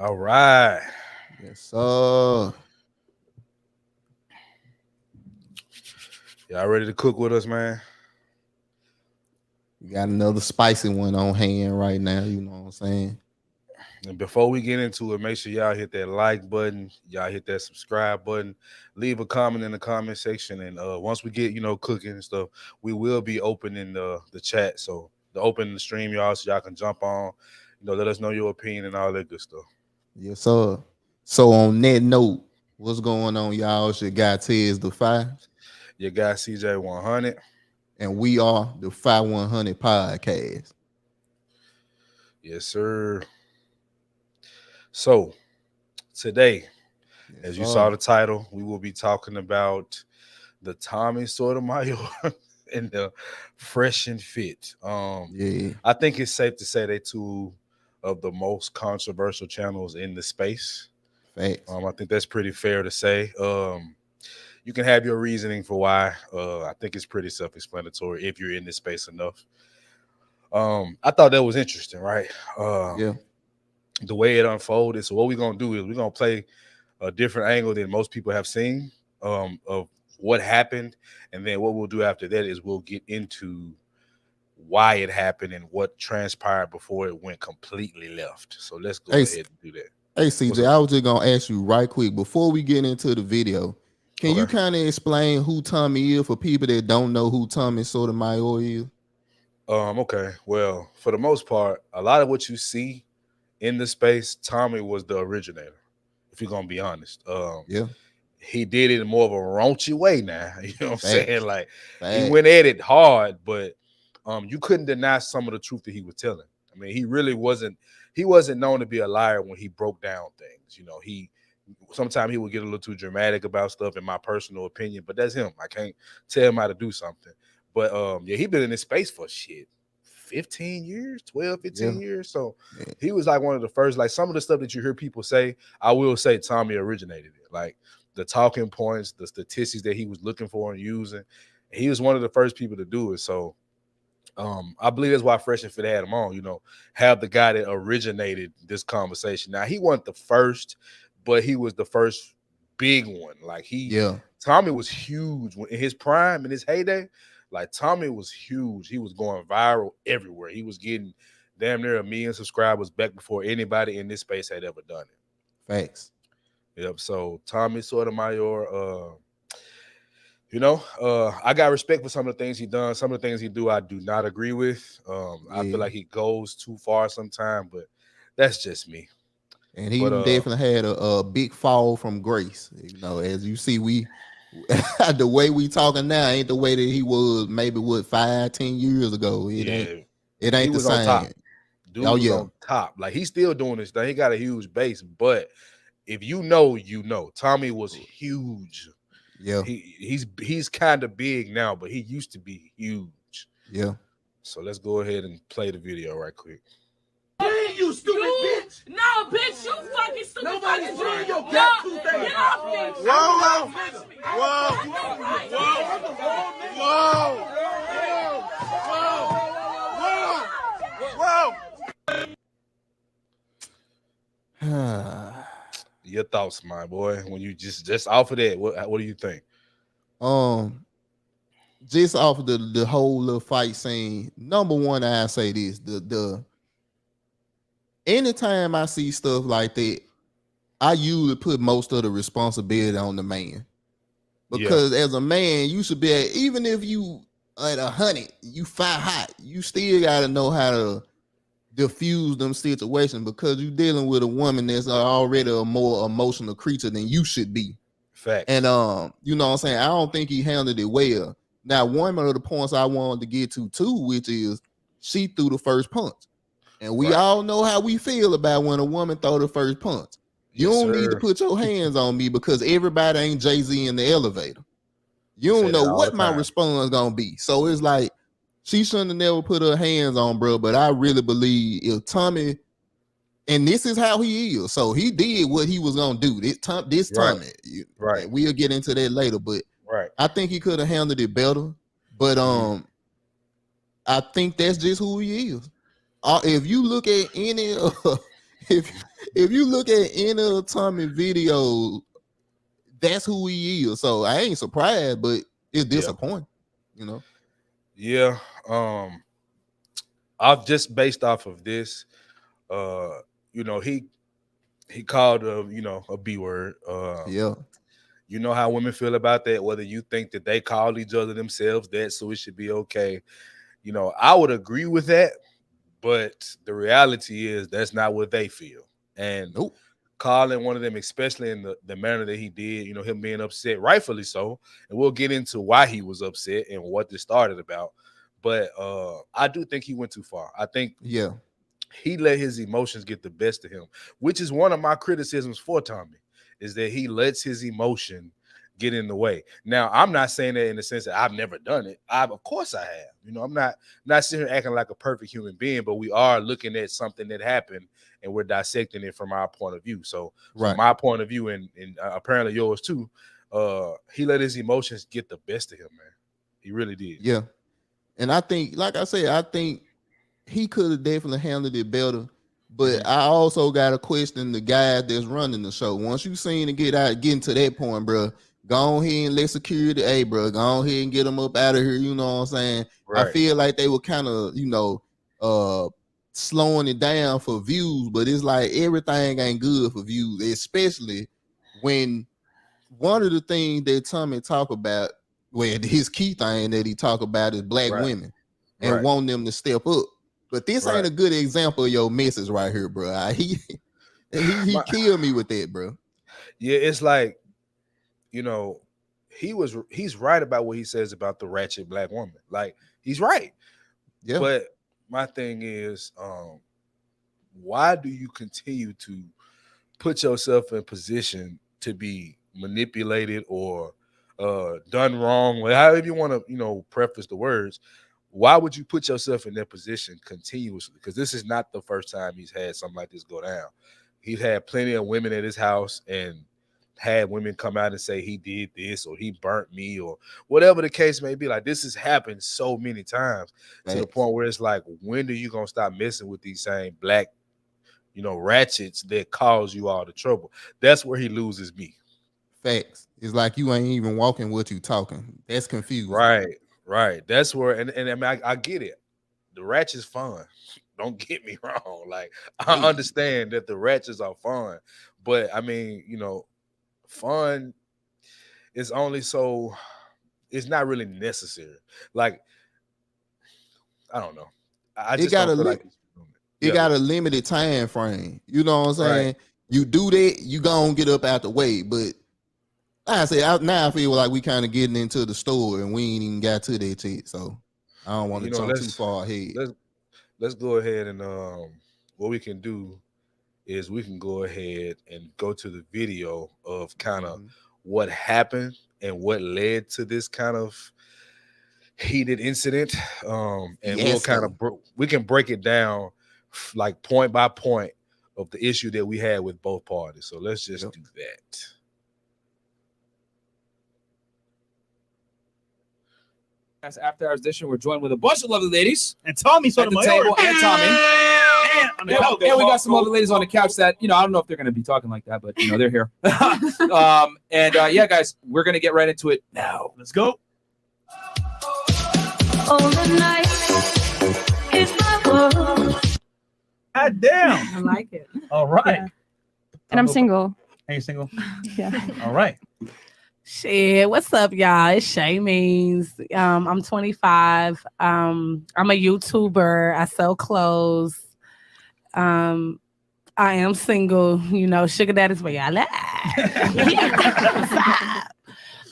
All right. Yes, sir. Y'all ready to cook with us, man? We got another spicy one on hand right now. You know what I'm saying? And before we get into it, make sure y'all hit that like button. Y'all hit that subscribe button. Leave a comment in the comment section. And once we get, cooking and stuff, we will be opening the chat. So the open the stream, y'all, so y'all can jump on, let us know your opinion and all that good stuff. Yes, sir. So on that note, what's going on, y'all? It's your guy Tez the Five, Your guy CJ100. and we are the 5100 Podcast. Yes, sir. So today, Yes, as you sir. saw the title, we will be talking about the Tommy Sotomayor and the Fresh and Fit. Yeah, I think it's safe to say they two of the most controversial channels in the space. facts. I think that's pretty fair to say. You can have your reasoning for why. I think it's pretty self-explanatory if you're in this space enough. I thought that was interesting, right? Yeah, The way it unfolded. So what we're gonna do is we're gonna play a different angle than most people have seen of what happened, and then what we'll do after that is we'll get into why it happened and what transpired before it went completely left. So let's go hey, ahead and do that. hey, What's CJ, up? I was just gonna ask you right quick before we get into the video. Can you Okay. kind of explain who Tommy is for people that don't know who Tommy Sotomayor is? Okay. Well, for the most part, a lot of what you see in the space, Tommy was the originator. If you're gonna be honest, Yeah, he did it in more of a raunchy way. Now, you know what I'm saying? facts, Like he went facts. at it hard, but you couldn't deny some of the truth that he was telling. I mean, he really wasn't. He wasn't known to be a liar when he broke down things. He sometimes he would get a little too dramatic about stuff, in my personal opinion. But that's him. I can't tell him how to do something. But yeah, he been in this space for shit 15 years, 12, Yeah, 15 years. So yeah, he was like one of the first, like some of the stuff that you hear people say, I will say Tommy originated it. Like the talking points, the statistics that he was looking for and using. He was one of the first people to do it. So I believe that's why Fresh and Fit had him on, have the guy that originated this conversation. Now he wasn't the first, but he was the first big one. Like yeah. Tommy was huge in his prime, in his heyday. Like Tommy was huge. He was going viral everywhere. He was getting damn near 1 million subscribers back before anybody in this space had ever done Facts. it. Yep. So Tommy Sotomayor, I got respect for some of the things he done. Some of the things he do, I do not agree with. I feel Yeah. like he goes too far sometimes, but that's just me. And he But definitely had a big fall from grace. As you see, we the way we talking now ain't the way that he was maybe 5-10 years ago. yeah, It he ain't the was on same. top. Dude Oh was yeah, on top. Like he's still doing this thing. He got a huge base, but if you know, you know. Tommy was huge. yeah, He's kind of big now, but he used to be huge. yeah. So let's go ahead and play the video right quick. You stupid bitch! No, bitch, you fucking stupid. Nobody's doing your got two things. Get off me! Whoa, whoa, whoa, whoa, Your thoughts, my boy, when you just off of that, what do you think? um, just off of the whole little fight scene. Number one, I say this: the anytime I see stuff like that, I usually put most of the responsibility on the man. Yeah, Because as a man, you should be even if you at 100, you fight hot, you still gotta know how to diffuse them situations because you're dealing with a woman that's already a more emotional creature than you should be. And facts. you know what I'm saying? I don't think he handled it well. Now, one of the points I wanted to get to too, which is she threw the first punch. And we Right. all know how we feel about when a woman throw the first punch. You Yes, don't need to sir. put your hands on me because everybody ain't Jay-Z in the elevator. You You don't say know that all the what my time. response gonna be. So it's like she shouldn't have never put her hands on, bro. But I really believe if Tommy, and this is how he is, so he did what he was gonna do. This Right. Tommy, Right. and we'll get into that later. But Right. I think he could have handled it better. But Mhm. I think that's just who he is. If you look at if you look at any of Tommy videos, that's who he is. So I ain't surprised, but it's disappointing, you know. Yeah. I've just based off of this, you know, he called a B word. Yeah. You know how women feel about that, whether you think that they call each other themselves that, so it should be okay. You know, I would agree with that, but the reality is that's not what they feel. And Nope. calling one of them, especially in the manner that he did, you know, him being upset, rightfully so. And we'll get into why he was upset and what this started about. But I do think he went too far. I think he let his emotions get the best of him, which is one of my criticisms for Tommy, is that he lets his emotion get in the way. Now, I'm not saying that in the sense that I've never done it. Of course I have. You know, I'm not sitting here acting like a perfect human being, but we are looking at something that happened and we're dissecting it from our point of view. So from my point of view, and apparently yours too, he let his emotions get the best of him, man. He really did. Yeah. And I think, like I said, I think he could have definitely handled it better. But I also got to question the guy that's running the show. Once you seen it getting to that point, bro, go ahead and let security, hey, bro, go ahead and get them up out of here. You know what I'm saying? Right. I feel like they were kind of, slowing it down for views, but it's like everything ain't good for views, especially when one of the things that Tommy talk about, well, his key thing that he talk about is black women and want them to step up. But this ain't a good example of your missus right here, bro. He killed me with that, bro. Yeah, it's like, you know, he's right about what he says about the ratchet black woman. Like, he's right. Yeah. But my thing is, why do you continue to put yourself in position to be manipulated or done wrong? However you want to, preface the words. Why would you put yourself in that position continuously? Because this is not the first time he's had something like this go down. He's had plenty of women at his house and had women come out and say he did this or he burnt me or whatever the case may be. Like, this has happened so many times to the point where it's like, when are you going to stop messing with these same black, ratchets that cause you all the trouble? That's where he loses me. Facts. It's like you ain't even walking what you talking. That's confusing. Right. That's where, and I mean, I get it. The ratchet's fun. Don't get me wrong. Like, I understand that the ratchets are fun, but I mean, fun is only so, it's not really necessary. Like, I don't know. I just don't feel like it got a limited time frame. You know what I'm saying? Right. You do that, you gonna get up out the way. But like I say, now I feel like we kind of getting into the store and we ain't even got to that yet. So I don't want to jump too far ahead. Let's go ahead and what we can do is we can go ahead and go to the video of kind of what happened and what led to this kind of heated incident. And we'll kind of we can break it down like point by point of the issue that we had with both parties. So let's just do that. After our edition, we're joined with a bunch of lovely ladies and Tommy Sotomayor and Tommy. And we got some other ladies on the couch that, I don't know if they're going to be talking like that, but, they're here. Yeah, guys, we're going to get right into it now. Let's go. All the night is my world. God damn. I like it. All right. Yeah. And I'm single. Are you single? Yeah. All right. Shit, what's up, y'all? It's Shay Means. I'm 25. I'm a YouTuber. I sell clothes. I am single. Sugar daddy's where y'all at.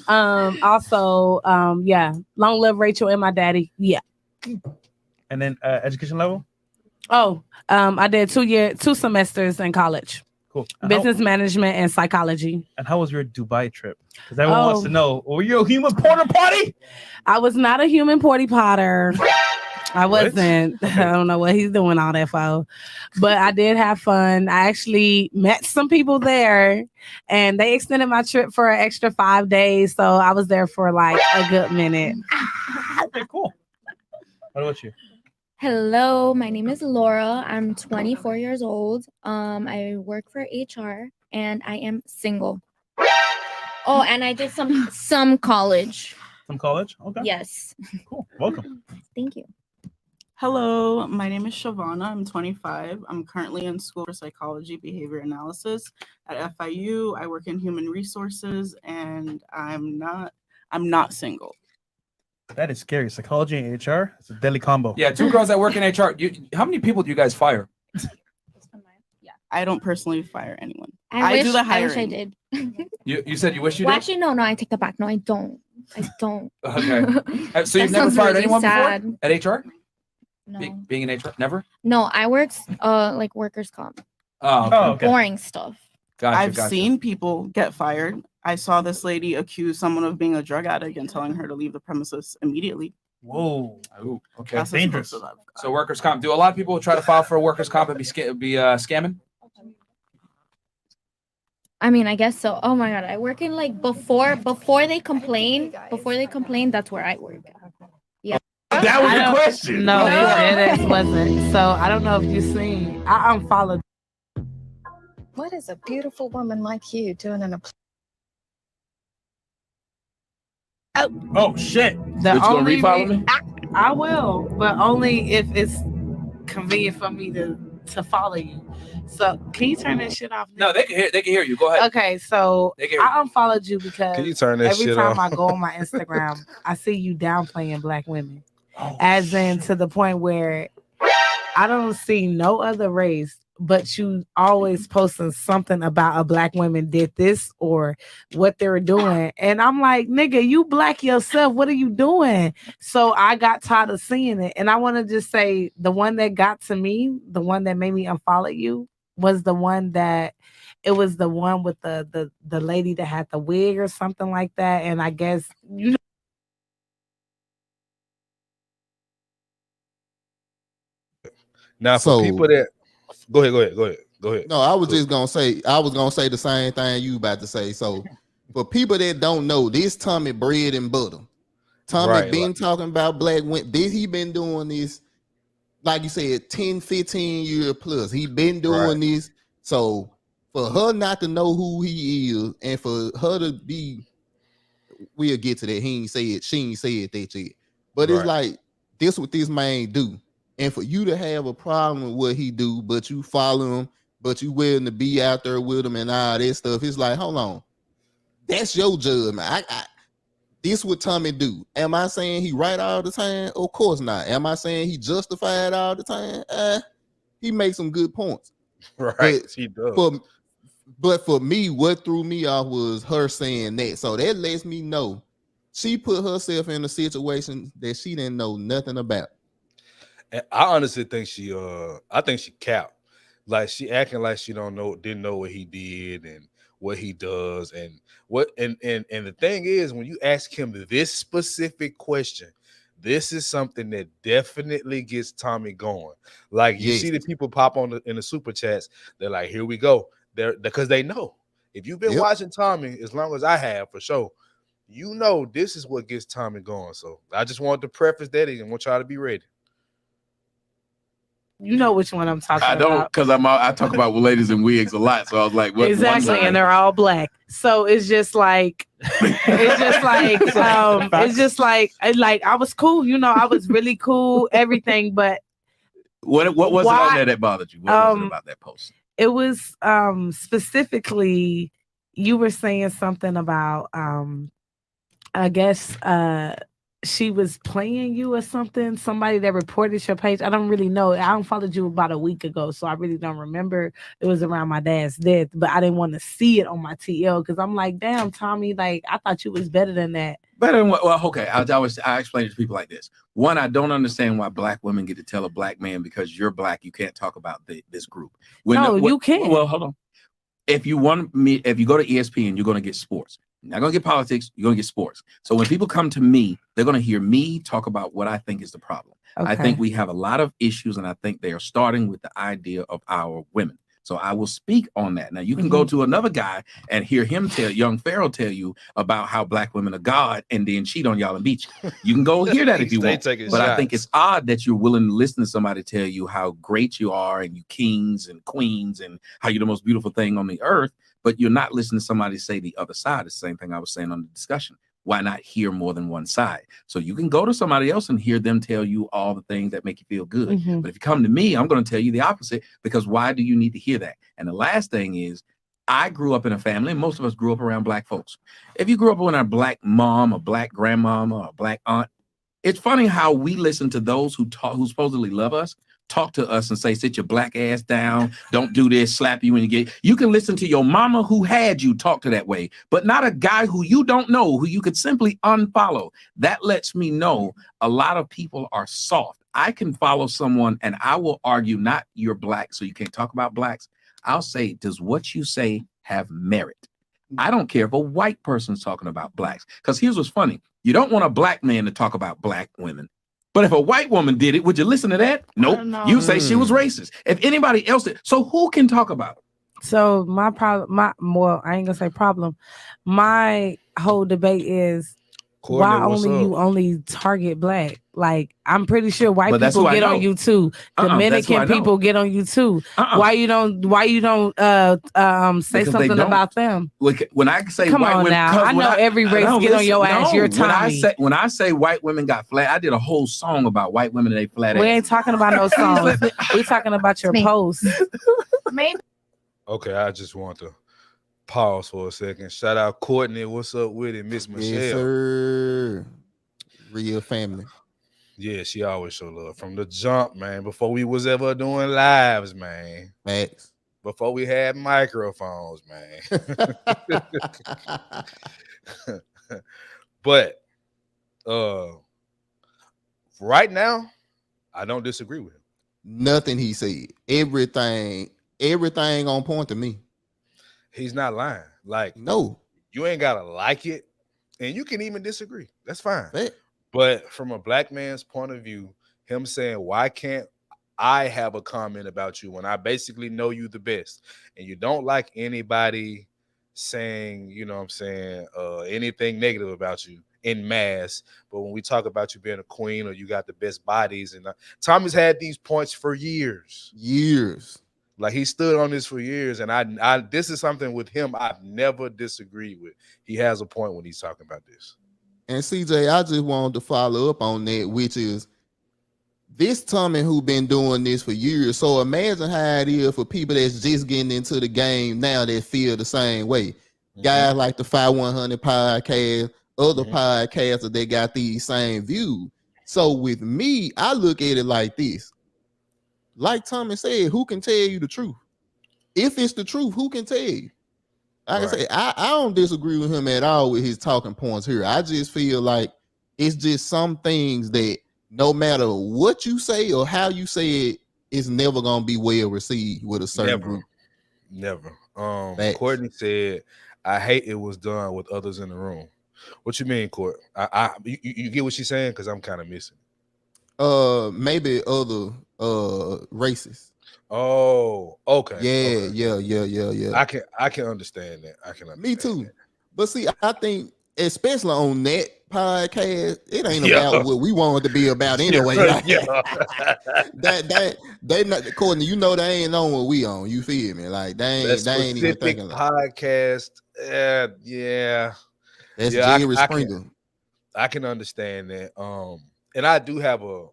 Also, long live Rachel and my daddy. Yeah. And then education level? Oh, I did 2 semesters in college. Cool. Business management and psychology. And how was your Dubai trip? Because everyone wants to know. Were you a human porta potty? I was not a human porta potter. I wasn't. Okay. I don't know what he's doing all that for. But I did have fun. I actually met some people there and they extended my trip for an extra 5 days. So I was there for like a good minute. Okay, cool. What about you? Hello, my name is Laura. I'm 24 years old. I work for HR and I am single. Oh, and I did some college. Some college? Okay. Yes. Cool. Welcome. Thank you. Hello, my name is Shavana. I'm 25. I'm currently in school for psychology behavior analysis at FIU. I work in human resources and I'm not single. That is scary. Psychology and HR. It's a deadly combo. Yeah, two girls that work in HR. How many people do you guys fire? I don't personally fire anyone. I do the wish hiring. I did. You said you wish you Well, did? actually, no, I take that back. No, I don't. Okay. So you've That never sounds fired really anyone sad. before at HR? No. Being in HR? Never? No, I work like workers' comp. Oh, okay. Boring stuff. I've seen people get fired. I saw this lady accuse someone of being a drug addict and telling her to leave the premises immediately. Whoa. Ooh, okay. That's as Dangerous. close as I've got. So workers' comp. Do a lot of people try to file for a workers' comp and be scamming? I mean, I guess so. Oh my god, I work in like before they complain. Before they complain, that's where I work. Yeah. That was the question. No, it wasn't. So I don't know if you seen. I unfollowed. What is a beautiful woman like you doing in a Oh shit. The You gonna only refollow me? I will, but only if it's convenient for me to follow you. So can you turn that shit off? No, they can hear. They can hear you. Go ahead. Okay, so They can hear you. I unfollowed you because Can you turn that every shit time off? I go on my Instagram, I see you downplaying black women, Oh, as in to the point where I don't see no other race, but you always posting something about a black woman did this or what they're doing. And I'm like, nigga, you black yourself. What are you doing? So I got tired of seeing it. And I want to just say the one that got to me, the one that made me unfollow you was the one that it was the one with the lady that had the wig or something like that. And I guess you know. Now, for So- people that go ahead. No, I was just gonna say the same thing you about to say. So for people that don't know, this Tommy bread and butter. Tommy Right, been like- talking about black women. He been doing this, like you said, 10, 15 years plus. He been doing Right. this. So for her not to know who he is, and for her to be, we'll get to that. She ain't said that yet. But it's Right. like this what this man do. And for you to have a problem with what he do, but you follow him, but you willing to be out there with him and all that stuff, it's like, hold on. That's your judgment. This what Tommy do. Am I saying he right all the time? Of course not. Am I saying he justified all the time? He makes some good points. Right, But she does. But for me, what threw me off was her saying that. So that lets me know she put herself in a situation that she didn't know nothing about. And I honestly think she capped. Like she acting like she didn't know what he did and what he does and what and the thing is, when you ask him this specific question, this is something that definitely gets Tommy going. Like you Yes. see the people pop on in the super chats, they're like, here we go. They're because they know. If you've been Yep. watching Tommy as long as I have for sure, you know this is what gets Tommy going. So I just wanted to preface that and want y'all to be ready. You know which one I'm talking I don't, about. because I talk about ladies in wigs a lot. So I was like, what? Exactly, and they're all black. So it's just like I was cool, I was really cool, everything, but What was it on there that bothered you? What was it about that post? it was specifically you were saying something about I guess she was playing you or something. Somebody that reported your page. I don't really know. I unfollowed you about a week ago, so I really don't remember. It was around my dad's death, but I didn't want to see it on my TL because I'm like, damn, Tommy, like I thought you was better than that. Better than what? Well, okay. I explain it to people like this. One, I don't understand why black women get to tell a black man because you're black, you can't talk about this group. You can't. Well, hold on. If you go to ESPN, you're going to get sports. You're not going to get politics. You're going to get sports. So when people come to me, they're going to hear me talk about what I think is the problem. I Okay. think we have a lot of issues, and I think they are starting with the idea of our women. So I will speak on that. Now you can go to another guy and hear him tell young Pharaoh tell you about how black women are God and then cheat on y'all and beat you. You can go hear that if you want. But I think it's odd that you're willing to listen to somebody tell you how great you are and you kings and queens and how you're the most beautiful thing on the earth, but you're not listening to somebody say the other side. It's the same thing I was saying on the discussion. Why not hear more than one side? So you can go to somebody else and hear them tell you all the things that make you feel good. But if you come to me, I'm going to tell you the opposite, because why do you need to hear that? And the last thing is, I grew up in a family, and most of us grew up around black folks. If you grew up with a black mom, a black grandmama, or a black aunt, it's funny how we listen to those who supposedly love us, talk to us and say, sit your black ass down, don't do this, slap you when you get. You can listen to your mama who had you talk to that way, but not a guy who you don't know, who you could simply unfollow. That lets me know a lot of people are soft. I can follow someone and I will argue, not you're black, so you can't talk about blacks. I'll say, does what you say have merit? I don't care if a white person's talking about blacks, because here's what's funny. You don't want a black man to talk about black women. But if a white woman did it, would you listen to that? Nope. You say she was racist. If anybody else did, so who can talk about it? So my problem, I ain't gonna say problem. My whole debate is Courtney, you only target black. Like, I'm pretty sure white But that's people who I get on know. you too. Dominican people get on you too. Why you don't say Because they something don't. about them? When I say Come white on women, now. I know every race get on your ass. You're Tommy. When I say white women got flat, I did a whole song about white women and they flat We ass. ain't talking about no songs. We talking about your posts. Maybe. Okay, I just want to pause for a second. Shout out Courtney. What's up with it, Miss Michelle? Yes, sir. Real family. Yeah, she always show love from the jump, man. Before we was ever doing lives, man. Facts. Before we had microphones, man. But right now, I don't disagree with him. Nothing he said. Everything on point to me. He's not lying. Like, no, you ain't gotta like it, and you can even disagree. That's fine. Fact. But from a black man's point of view, him saying, why can't I have a comment about you when I basically know you the best? And you don't like anybody saying, you know what I'm saying, anything negative about you in mass. But when we talk about you being a queen or you got the best bodies, and Tommy's had these points for years. Like, he stood on this for years, and I this is something with him I've never disagreed with. He has a point when he's talking about this. And CJ, I just wanted to follow up on that, which is this Tommy who been doing this for years. So imagine how it is for people that's just getting into the game now that feel the same way. Guys like the 5100 podcast, other podcasters that got these same views. So with me, I look at it like this. Like Tommy said, who can tell you the truth? If it's the truth, who can tell you? Like I say, I don't disagree with him at all with his talking points here. I just feel like it's just some things that no matter what you say or how you say it, it's never gonna be well received with a certain group. Never. Courtney said, I hate it was done with others in the room. What you mean, Court? You get what she's saying? Because I'm kind of missing. Maybe other races. Oh, okay. Yeah. I can understand that. I can understand. Me too. That. But see, I think especially on that podcast, it ain't about what we want it to be about anyway. They not Courtney, you know they ain't on what we on. You feel me? Like they ain't even thinking podcast. Yeah. That's Jerry Springer. I can understand that. And I do have a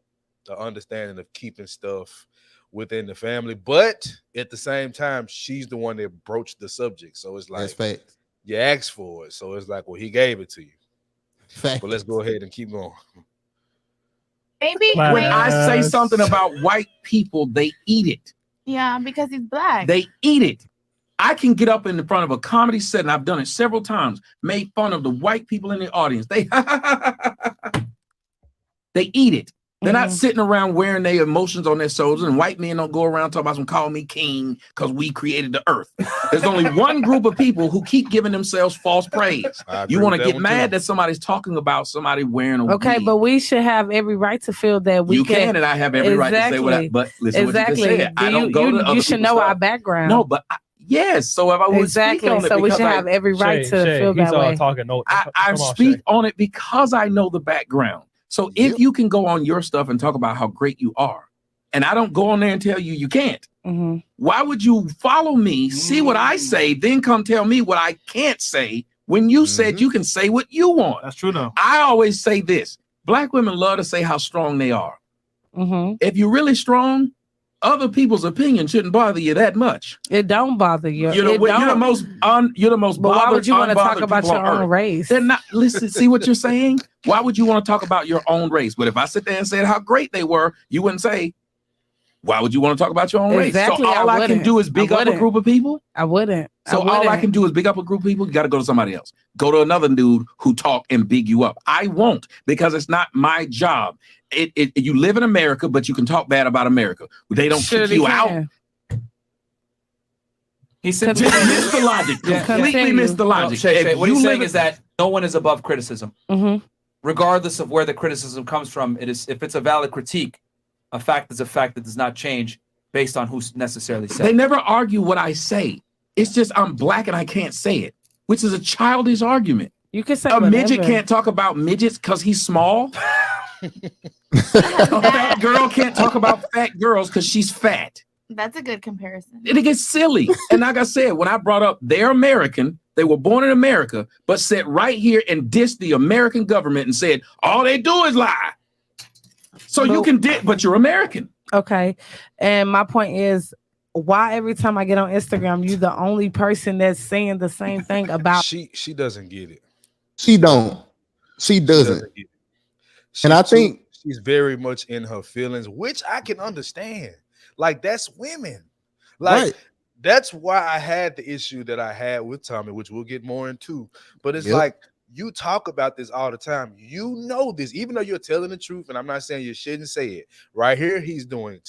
understanding of keeping stuff within the family, but at the same time, she's the one that broached the subject. So it's like, that's fact. You asked for it. So it's like, well, he gave it to you. Fact. But let's go ahead and keep going. Maybe when I say something about white people, they eat it. Yeah, because he's black. They eat it. I can get up in the front of a comedy set, and I've done it several times, made fun of the white people in the audience. They eat it. They're not sitting around wearing their emotions on their shoulders, and white men don't go around talking about some call me king because we created the earth. There's only one group of people who keep giving themselves false praise. You want to get mad that somebody's talking about somebody wearing a wig. But we should have every right to feel that we can, and I have every right to say what I, but listen what you just said. I don't go to other you should know our background. No, but yes. So if I would speak on it, so we should have every right to feel that way. I speak on it because I know the background. So if you can go on your stuff and talk about how great you are, and I don't go on there and tell you you can't, why would you follow me, see what I say, then come tell me what I can't say when you said you can say what you want? That's true though. I always say this. Black women love to say how strong they are. If you're really strong, other people's opinion shouldn't bother you that much. It don't bother you. You're the most But why would you want to talk about your own race? They're not. Listen, see what you're saying? Why would you want to talk about your own race? But if I sit there and said how great they were, you wouldn't say, why would you want to talk about your own race? So all I can do is big up a group of people? I wouldn't. So all I can do is big up a group of people? You got to go to somebody else. Go to another dude who talk and big you up. I won't, because it's not my job. You live in America, but you can talk bad about America. They don't kick you out. He said, missed the logic. Completely missed the logic. Shay, what he's saying is that no one is above criticism. Regardless of where the criticism comes from, if it's a valid critique, a fact is a fact that does not change based on who's necessarily said. They never argue what I say. It's just I'm black and I can't say it, which is a childish argument. You can say a midget can't talk about midgets because he's small. A fat girl can't talk about fat girls because she's fat. That's a good comparison. It gets silly. And like I said, when I brought up they're American, they were born in America, but sat right here and dissed the American government and said, all they do is lie. So you can but you're American. Okay. And my point is, why every time I get on Instagram, you're the only person that's saying the same thing about she doesn't get it. She doesn't get it. And I think she's very much in her feelings, which I can understand. Like, that's women. Like, that's why I had the issue that I had with Tommy, which we'll get more into. But it's like, you talk about this all the time. You know this, even though you're telling the truth, and I'm not saying you shouldn't say it. Right here, he's doing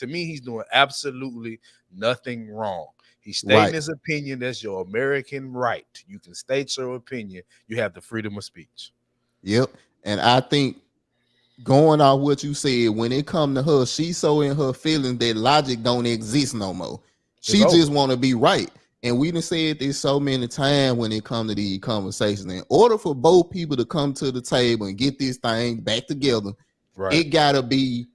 absolutely nothing wrong. He's stating his opinion. That's your American right. You can state your opinion. You have the freedom of speech. Yep. And I think, going off what you said, when it come to her, she's so in her feelings that logic don't exist no more. She just want to be right. And we done said this so many times when it come to these conversations. In order for both people to come to the table and get this thing back together, it gotta be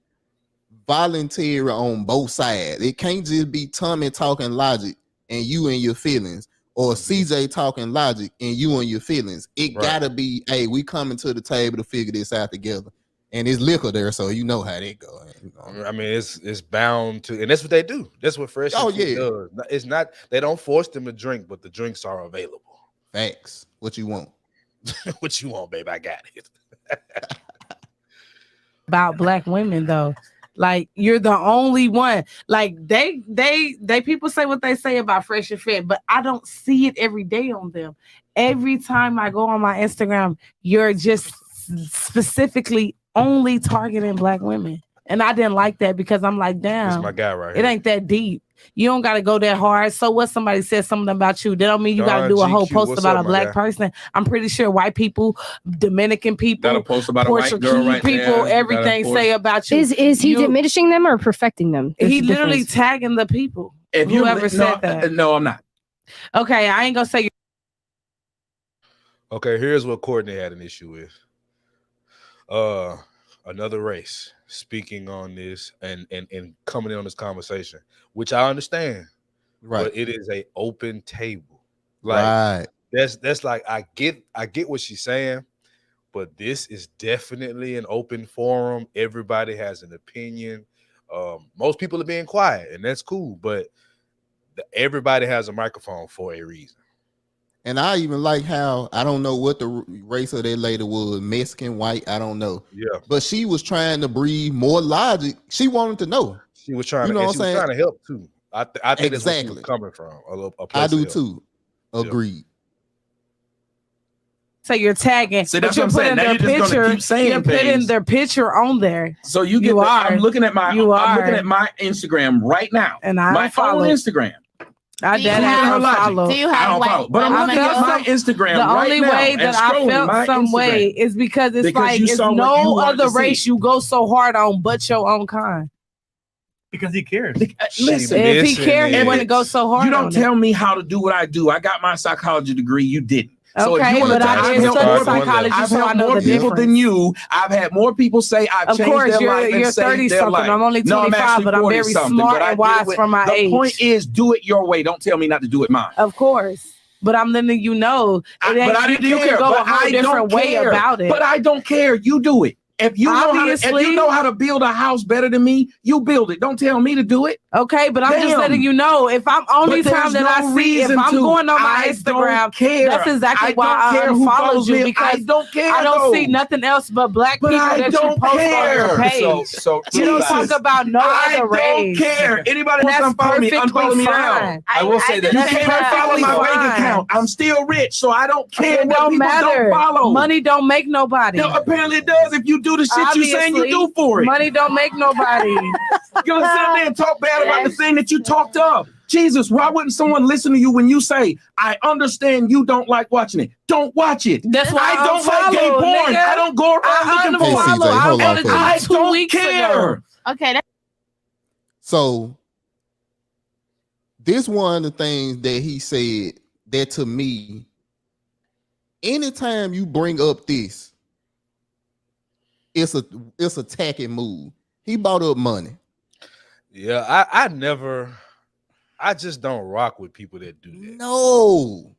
voluntary on both sides. It can't just be Tommy talking logic and you and your feelings, or CJ talking logic and you and your feelings. It gotta be, hey, we coming to the table to figure this out together. And it's liquor there, so you know how they go. I mean, it's bound to, and that's what they do. That's what Fresh does. It's not, they don't force them to drink, but the drinks are available. Facts. What you want? What you want, babe? I got it. About black women, though. Like, you're the only one. Like, they people say what they say about Fresh and Fit, but I don't see it every day on them. Every time I go on my Instagram, you're just specifically only targeting black women. And I didn't like that, because I'm like, damn, this is my guy right here. It ain't that deep. You don't got to go that hard. So what, somebody said something about you, that don't mean you got to do a whole post about a black person. I'm pretty sure white people, Dominican people, got a post about Portuguese a white girl right people, there. everything say about you. Is he diminishing them or perfecting them? He literally tagging the people. If whoever said that. No, I'm not. Okay, I ain't gonna say. Okay, here's what Courtney had an issue with. Another race speaking on this and coming in on this conversation, which I understand, but it is a open table. Like that's like, I get what she's saying, but this is definitely an open forum. Everybody has an opinion. Most people are being quiet, and that's cool, but everybody has a microphone for a reason. And I even like how, I don't know what the race of that lady was, Mexican, white, I don't know. Yeah. But she was trying to breathe more logic. She wanted to know. She was trying to, and she was trying to help too. I think that's where she was coming from. I do too. Agreed. So you're tagging. See, but that's you're what I'm saying. putting Now their you're just gonna picture. keep saying You're putting things. their picture on there. So you get. I'm looking at my. I'm looking at my Instagram right now, and I my follow own Instagram. I Do you have- follow. Do you have I don't follow, but I'm looking at my Instagram The right only now way and that I scrolling felt my some Instagram. way is because it's Because like you it's saw what you no wanted other to see. race you go so hard on but your own kind. Because he cares. Listen, if he cared, he wouldn't go so hard. You don't on tell me how to do what I do. I got my psychology degree. You didn't. So if Okay, you want but to, I I've did helped study more people- psychology, I've so I helped know more the people difference. than you. I've had more people say I've Of changed course, their you're- life and you're saved 30 their something. life. I'm only No, 25, actually but I'm 40 very something, smart but I and did wise it- for my the age. point is, do it your way. Don't tell me not to do it mine. Of course. But I'm letting you know. But I didn't you care. can go But a whole I different don't way care. about it. But I don't care. You do it. If you know how to build a house better than me, you build it. Don't tell me to do it. Okay, but I'm just Damn. letting you know. If I'm only But time there's that I no see, if reason I'm to. going on my I Instagram, don't care. that's exactly I why don't I care who unfollowed follows you me. because I don't care, I don't see though. nothing else but black But people I that you don't post on your care. page. So you don't Jesus. talk about no I other race. don't care. Anybody And wants to that's unfollow me, perfectly unfollow me now. fine. I will say that You That's can't follow my perfectly bank fine. account. I'm still rich, so I don't care It what don't people matter. don't follow. Money don't make nobody. No, apparently it does if you do the shit you saying you do for it. Money don't make nobody. You're gonna sit there and talk bad about the thing that you talked up. Jesus, why wouldn't someone listen to you when you say, I understand you don't like watching it? Don't watch it. That's why I don't like gay unfollow, porn. nigga. I don't go around I looking for unfollow. it. I hold on unfollowed for a you I 2 don't weeks care. ago. Okay, So this one of the things that he said that to me, anytime you bring up this, it's a tacky move. He bought up money. Yeah, I just don't rock with people that do that. No,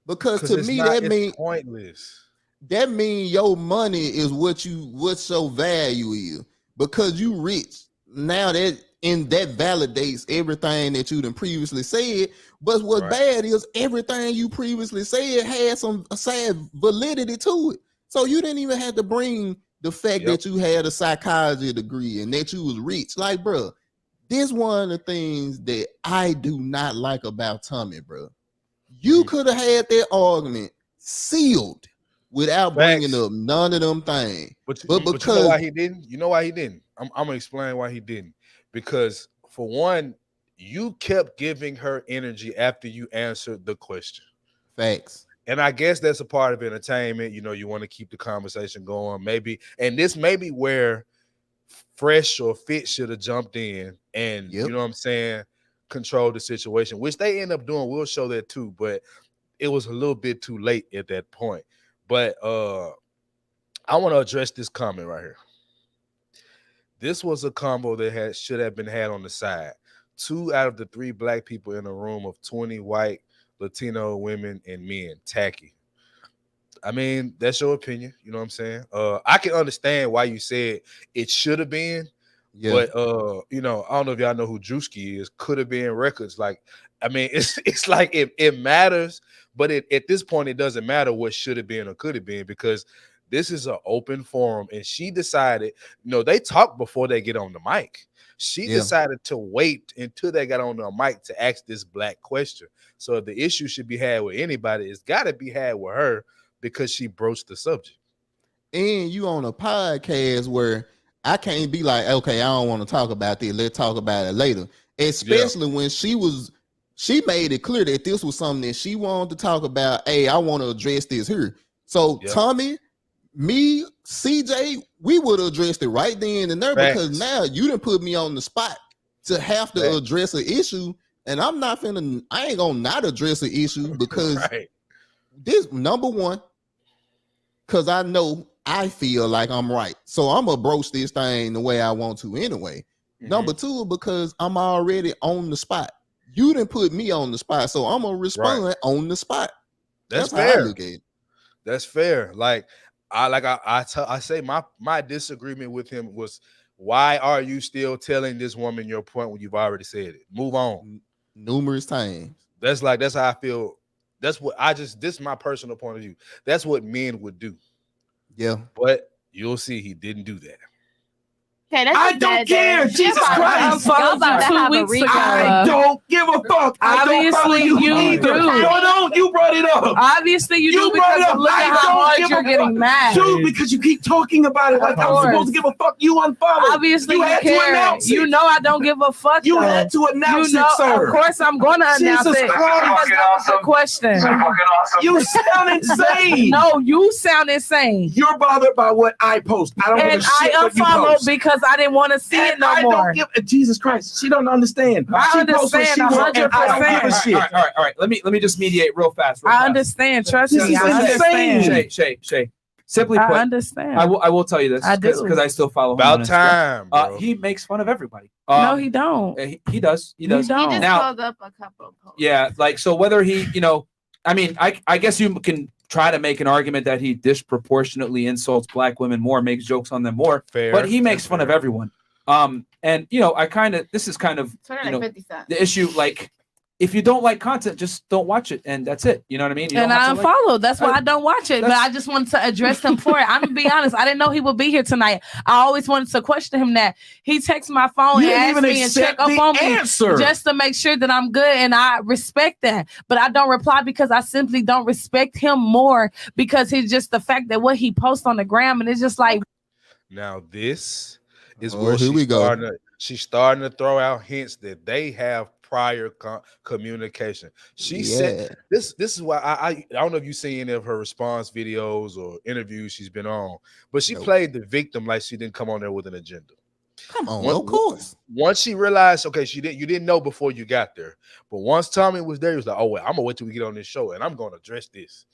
because to it's me not- that it's means pointless. that means your money is what your value is because you rich. Now that validates everything that you done previously said. But what's bad is everything you previously said had some sad validity to it. So you didn't even have to bring the fact that you had a psychology degree and that you was rich. Like, bro, this one of the things that I do not like about Tommy, bro. You could have had that argument sealed without bringing up none of them things. But because you know why he didn't? You know why he didn't? I'm gonna explain why he didn't. Because for one, you kept giving her energy after you answered the question. Facts. And I guess that's a part of entertainment. You know, you want to keep the conversation going, maybe. And this may be where Fresh or Fit should have jumped in and you know what I'm saying, control the situation, which they end up doing. We'll show that too, but it was a little bit too late at that point. But I want to address this comment right here. This was a combo that should have been had on the side. 2 out of the 3 black people in a room of 20 white Latino women and men. Tacky. I mean, that's your opinion. You know what I'm saying? I can understand why you said it should have been, but you know, I don't know if y'all know who Drewski is. Could have been records. Like, I mean, it's like it matters, but at this point, it doesn't matter what should have been or could have been because this is an open forum, and she decided. You know, they talk before they get on the mic. She decided to wait until they got on the mic to ask this black question. So if the issue should be had with anybody, it's got to be had with her because she broached the subject. And you on a podcast where I can't be like, okay, I don't want to talk about this. Let's talk about it later. Especially when she made it clear that this was something that she wanted to talk about. Hey, I want to address this here. So Tommy, me, CJ, we would have addressed it right then and there because now you didn't put me on the spot to have to address an issue. And I ain't gonna not address an issue because this number one, because I feel like I'm right. So I'm gonna broach this thing the way I want to anyway. Number 2, because I'm already on the spot. You didn't put me on the spot, so I'm gonna respond on the spot. That's how I fair. look at it. That's fair. Like I say my disagreement with him was, why are you still telling this woman your point when you've already said it? Move on. Numerous times. That's how I feel. This is my personal point of view. That's what men would do. Yeah. But you'll see he didn't do that. Okay, that's I don't care. Jesus Christ. I don't give a fuck. I don't follow you either. No, you brought it up. Obviously, you do because look at how hard you're getting mad. Dude, because you keep talking about it like I'm supposed to give a fuck. You unfollowed. Obviously, you had care. to announce it. You know I don't give a fuck. You had to announce it, sir. Of course, I'm going to announce Jesus it. Christ. That was the question. You sound insane. No, you sound insane. You're bothered by what I post. I don't give a shit what you unfollowed post. because I didn't want to see it no more. Jesus Christ, she don't understand. I understand 100%. I don't give a shit. All right. Let me just mediate real fast. I understand. Trust me. I understand. Shay. Simply put, I understand. I will tell you this because I still follow him. About time, bro. He makes fun of everybody. No, he don't. He does. He does. He don't. He just Now, pulled up a couple of posts. yeah, like so. Whether he, I mean, I guess you can try to make an argument that he disproportionately insults black women more, makes jokes on them more. Fair. But he makes fun of everyone. And this is kind of like 50 cents. the issue. Like, if you don't like content, just don't watch it, and that's it. You know what I mean? And I unfollowed. That's why I don't watch it. But I just wanted to address him for it. I'm gonna be honest. I didn't know he would be here tonight. I always wanted to question him that he texts my phone and asks me and check up on me just to make sure that I'm good, and I respect that. But I don't reply because I simply don't respect him more because it's just the fact that what he posts on the gram, and it's just like. Now this is where she's starting to throw out hints that they have prior communication. She said this is why I don't know if you've seen any of her response videos or interviews she's been on, but she played the victim like she didn't come on there with an agenda. Come on, of course. Once she realized, okay, you didn't know before you got there, but once Tommy was there, he was like, oh wait, I'm gonna wait till we get on this show and I'm gonna address this.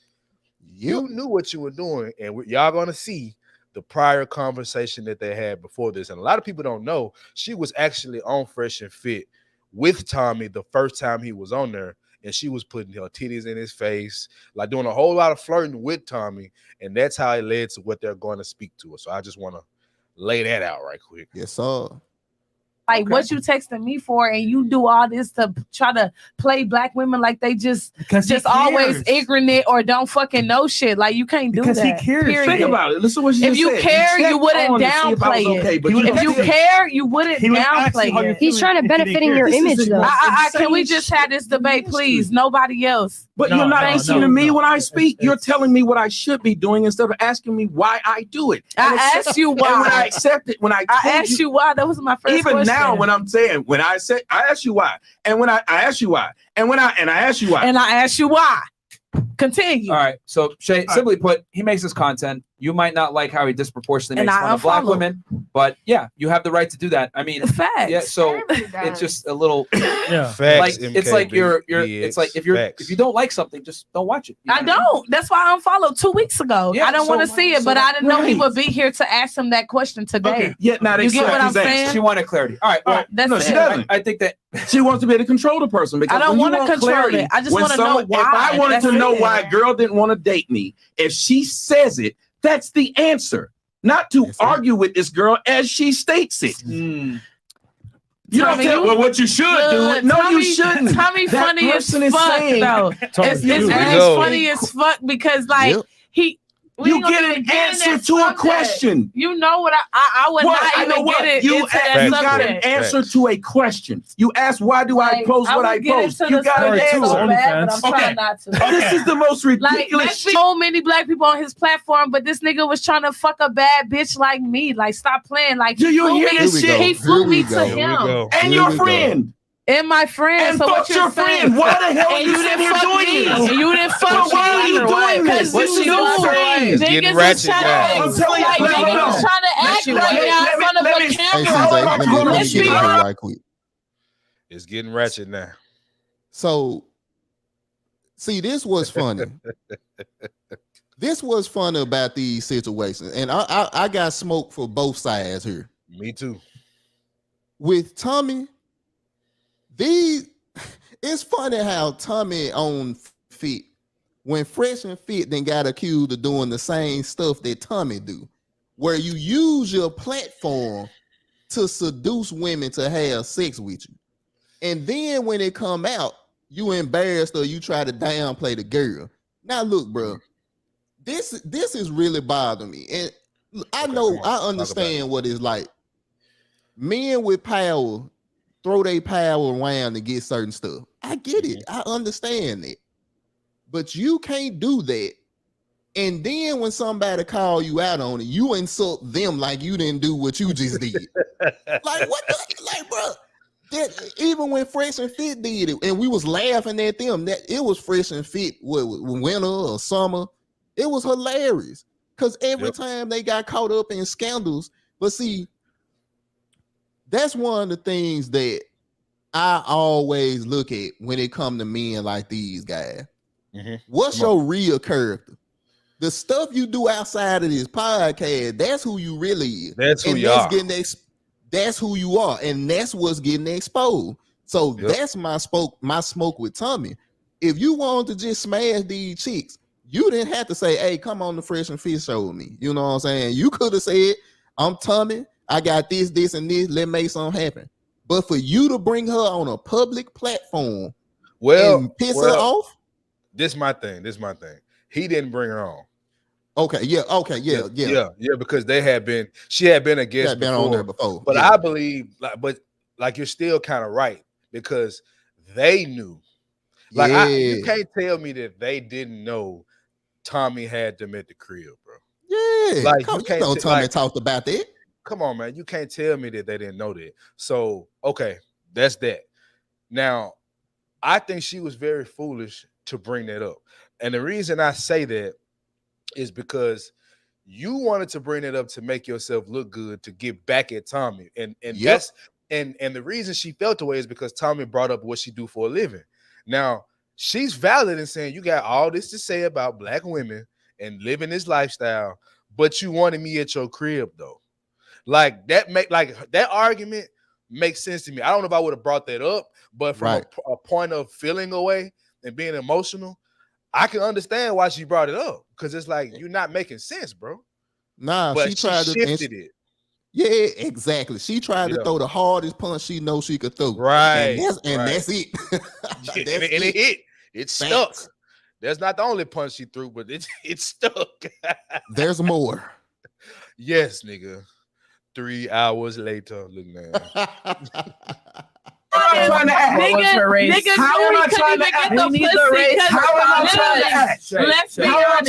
You knew what you were doing, and y'all gonna see the prior conversation that they had before this. And a lot of people don't know she was actually on Fresh and Fit with Tommy the first time he was on there, and she was putting her titties in his face, like doing a whole lot of flirting with Tommy, and that's how it led to what they're going to speak to her. So I just want to lay that out right quick. Yes, sir. Like what you texting me for, and you do all this to try to play black women like they just always ignorant or don't fucking know shit. Like you can't do that. He cares. Period. Think about it. Listen to what she If you said. care, you wouldn't downplay it. If you care, you wouldn't downplay it. He's trying to benefit in your image, though. Can we just have this debate, please? Nobody else. But you're not listening to me when I speak. You're telling me what I should be doing instead of asking me why I do it. I asked you why. And when I accept it, when I asked you why, that was my first question. Even now, when I'm saying, when I said, I asked you why, and when I asked you why, and I asked you why, and I asked you why. Continue. All right. So Shay, simply put, he makes his content. You might not like how he disproportionately makes fun of black women, but yeah, you have the right to do that. I mean, facts. Yeah. So it's just a little, Facts, like MK, it's like you're. BX, It's like if you don't like something, just don't watch it. I don't. That's why I unfollowed 2 weeks ago. Yeah, I don't want to see it, but I didn't know he would be here to ask him that question today. Okay. Yeah, now you get what I'm saying? She wanted clarity. All right. Well, that's no, it. she doesn't. I think that she wants to be able to control the person. Because I don't want to control it. I just want to know why. If I wanted to know why a girl didn't want to date me, if she says it, that's the answer. Not to argue with this girl as she states it. You don't tell well what you should do. No, you shouldn't. Tommy That funny as person is fuck saying- though. It's really funny as fuck because like You get an answer to a question. You know what? I would not even get it. You got an answer to a question. You ask, why do I post what I post? You got an answer. But I'm trying not to. This is the most ridiculous shit. So many black people on his platform, but this nigga was trying to fuck a bad bitch like me. Like, stop playing. Like, do you hear this shit? He flew me to him. And your friend. And my friend. And so fuck what you're your saying? friend. Why the hell are you didn't sitting here fuck doing me. this? And you didn't fuck Why are you doing this? What you doing? It's getting ratchet now. I'm telling you, Niggas trying to act right now in front of the camera. Let me get in here right quick. It's getting ratchet now. So, see, this was funny. This was funny about these situations, and I got smoke for both sides here. Me too. With Tommy, it's funny how Tommy on Fit, when Fresh and Fit then got accused of doing the same stuff that Tommy do, where you use your platform to seduce women to have sex with you. And then when it come out, you embarrassed or you try to downplay the girl. Now look, bro, this is really bothering me. And I know, I understand what it's like Men with power throw their power around to get certain stuff. I get it. I understand it. But you can't do that. And then when somebody call you out on it, you insult them like you didn't do what you just did. Like what? Like, bro. That even when Fresh and Fit did it, and we was laughing at them, that it was Fresh and Fit, winter or summer, it was hilarious because every time they got caught up in scandals. But see, that's one of the things that I always look at when it come to men like these guys. What's your real character? The stuff you do outside of this podcast, that's who you really is. That's who you are. That's who you are, and that's what's getting exposed. So that's my smoke with Tommy. If you wanted to just smash these chicks, you didn't have to say, "Hey, come on the Fresh and Fit show with me." You know what I'm saying? You could have said, "I'm Tommy. I got this, this, and this. Let's make something happen." But for you to bring her on a public platform, and piss her off, this my thing. He didn't bring her on. Okay, yeah, because she had been a guest before, on there before. But I believe, like you're still kind of right because they knew. Like you can't tell me that they didn't know Tommy had them at the crib, bro. Yeah, like Tommy talked about that. Come on, man, you can't tell me that they didn't know that. So okay, that's that. Now, I think she was very foolish to bring that up, and the reason I say that is because you wanted to bring it up to make yourself look good, to get back at Tommy. And that's and the reason she felt the way is because Tommy brought up what she do for a living. Now, she's valid in saying you got all this to say about black women and living this lifestyle, but you wanted me at your crib though. Like that argument makes sense to me. I don't know if I would have brought that up, but from a point of feeling away and being emotional, I can understand why she brought it up because it's like you're not making sense, bro. Nah, but she tried to shifted it. Yeah, exactly. She tried to throw the hardest punch she knows she could throw. Right. And that's it. And it hit. It stuck. That's not the only punch she threw, but it stuck. There's more. Yes, nigga. 3 hours later. Look, man. I'm trying to act. What was her race? How am I trying to act? Who needs a race? How am I trying to act? Let's be honest.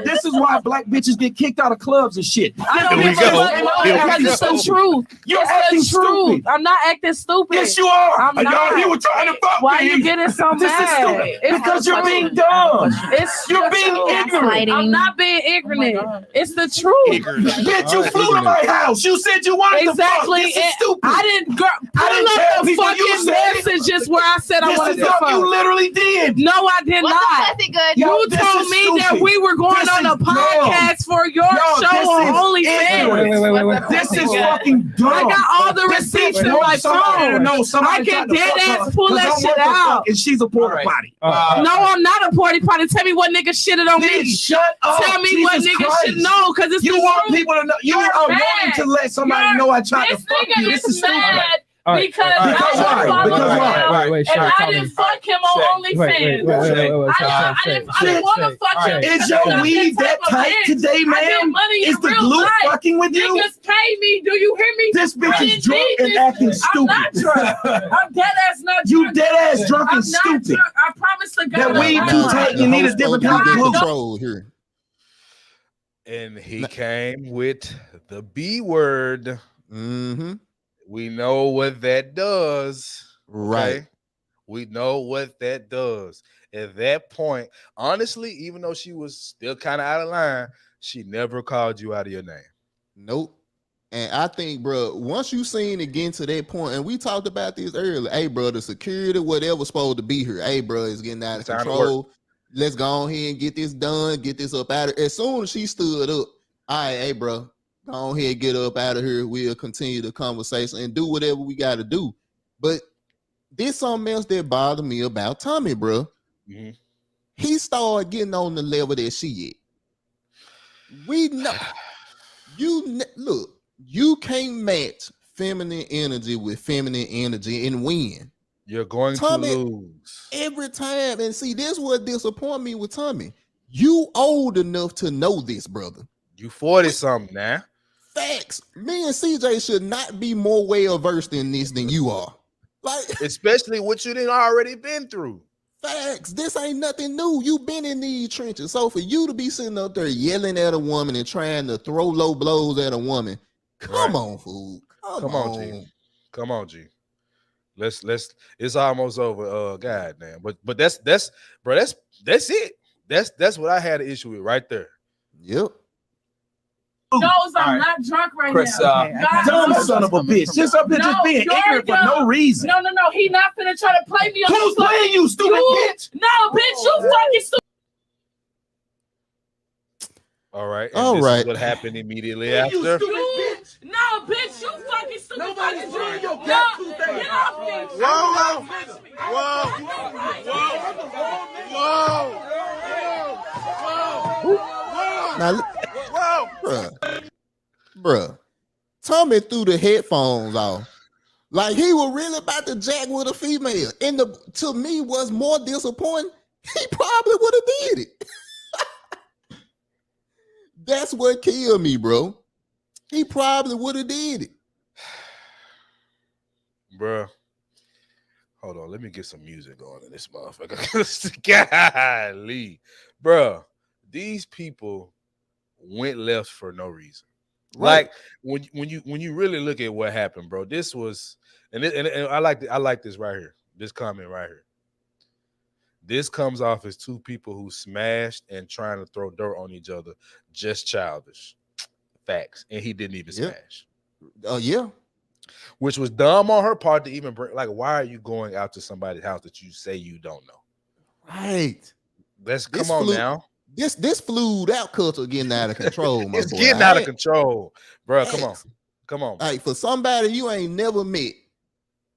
This is why black bitches get kicked out of clubs and shit. I don't give it's the truth. You're it's acting the truth. stupid. I'm not acting stupid. Yes, you are. I'm not. You were trying to fuck Why me. are you getting so This mad? is stupid. It's Because the you're truth. being dumb. You're The being truth. ignorant. I'm not being ignorant. It's the truth. Bitch, you flew to my house. You said you wanted to fuck. Exactly. This is stupid. I didn't tell the people you fucking said it. messages where I said I wanted to This is fuck. what you literally did. No, I did Wasn't not. pussy good? You This told is me stupid. that we were going This on a is podcast for your No, show this on is OnlyFans. Wait. This is fucking dumb. I got all the This receipts bitch in knows my somebody phone. knows somebody I can tried to fuck dead her ass pull 'cause that I'm shit worth a out. fuck and she's a porta potty. No, I'm not a porty potty. Tell me what nigga shitted on me. Shut up. Tell me what Jesus nigga Christ. should know, because it's You the want truth. people to know. You You're are mad. wanting to let somebody know I tried to This fuck you. nigga This is is stupid. mad right. because All right. Because I why? don't follow Because him, why? Wait, and Shay, I tell didn't me. fuck him on OnlyFans. I didn't want to fuck him. Is because your I'm weave that that type of tight bitch. today, I get ma'am? money Is in the real glue life. fucking with you? Niggas pay me. Do you hear me? This bitch I is didn't drunk need and this. acting I'm stupid. not drunk. I'm dead ass not drunk. You dead ass drunk I'm and not stupid. drunk. I promise to God. That I'm weed not too drunk. tight. You need a different kind of glue. Control here. And he came with the B word. Mm-hmm. We know what that does. Right. Okay? We know what that does. At that point, honestly, even though she was still kind of out of line, she never called you out of your name. Nope. And I think, bro, once you seen it getting to that point, and we talked about this earlier, hey, bro, the security, whatever's supposed to be here, hey, bro, it's getting out of Time to control. Let's go ahead and get this done, get this up out of. As soon as she stood up, all right, hey, bro, go ahead, get up out of here. We'll continue the conversation and do whatever we got to do. But there's something else that bothered me about Tommy, bro. Mm-hmm. He started getting on the level that she at. We know. Look, you can't match feminine energy with feminine energy and win. You're going Tommy, to lose every time. And see, this what disappoint me with Tommy. You old enough to know this, brother. You 40 something now. Facts. Me and CJ should not be more well versed in this than you are. Like, especially what you didn't already been through. Facts. This ain't nothing new. You've been in these trenches. So for you to be sitting up there yelling at a woman and trying to throw low blows at a woman, come on, fool. Come on, G. Come on, G. Let's. It's almost over. God damn. But that's bro. That's it. That's what I had an issue with right there. Yep. knows I'm not drunk right Chris, now. dumb son of a bitch. Just up here just being ignorant for no reason. No. He not finna try to play me. Who's playing you, stupid bitch? No, bitch, you fucking stupid. All right. All this right. is what happened immediately after. No, bitch, you fucking stupid. Nobody's doing your Get off me. Now, bruh, Tommy threw the headphones off like he was really about to jack with a female. And to me, what's more disappointing, he probably would have did it. That's what killed me, bro. He probably would have did it. Bruh. Hold on, let me get some music going in this motherfucker. Golly. Bruh, these people went left for no reason. Right. Like when you really look at what happened, bro, this was and I like this right here. This comment right here. This comes off as two people who smashed and trying to throw dirt on each other, just childish. Facts. And he didn't even smash. Oh, yeah. Which was dumb on her part to even bring, like, why are you going out to somebody's house that you say you don't know? Right. Come on now. This flued out culture getting out of control, my It's boy. getting out of control. Bro, come on. Come on. Like, for somebody you ain't never met,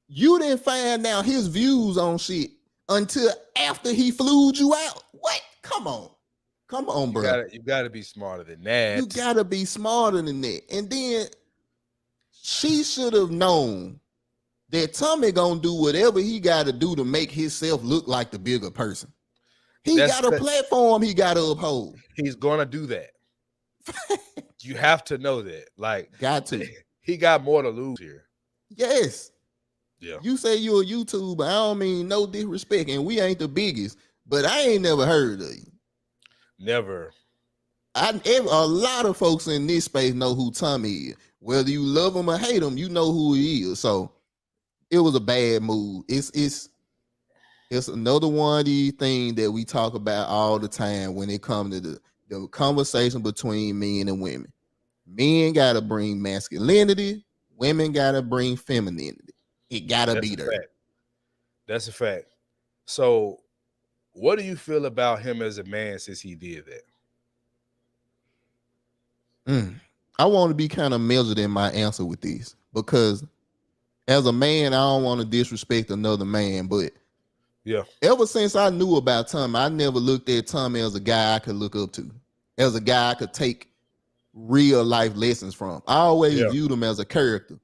you didn't find out his views on shit until after he flued you out. What? Come on. Come on, bro. You gotta be smarter than that. You gotta be smarter than that. And then she should have known that Tommy gonna do whatever he gotta do to make himself look like the bigger person. He got a platform he gotta uphold. He's gonna do that. You have to know that. Like, got to. He got more to lose here. Yes. Yeah. You say you a YouTuber. I don't mean no disrespect, and we ain't the biggest, but I ain't never heard of you. Never. A lot of folks in this space know who Tommy is. Whether you love him or hate him, you know who he is. So it was a bad move. It's another one of these things that we talk about all the time when it comes to the conversation between men and women. Men gotta bring masculinity, women gotta bring femininity. It gotta be there. Fact. That's a fact. So what do you feel about him as a man since he did that? I want to be kind of measured in my answer with this because as a man, I don't want to disrespect another man, but yeah, ever since I knew about Tommy, I never looked at Tommy as a guy I could look up to, as a guy I could take real life lessons from. I always viewed him as a character.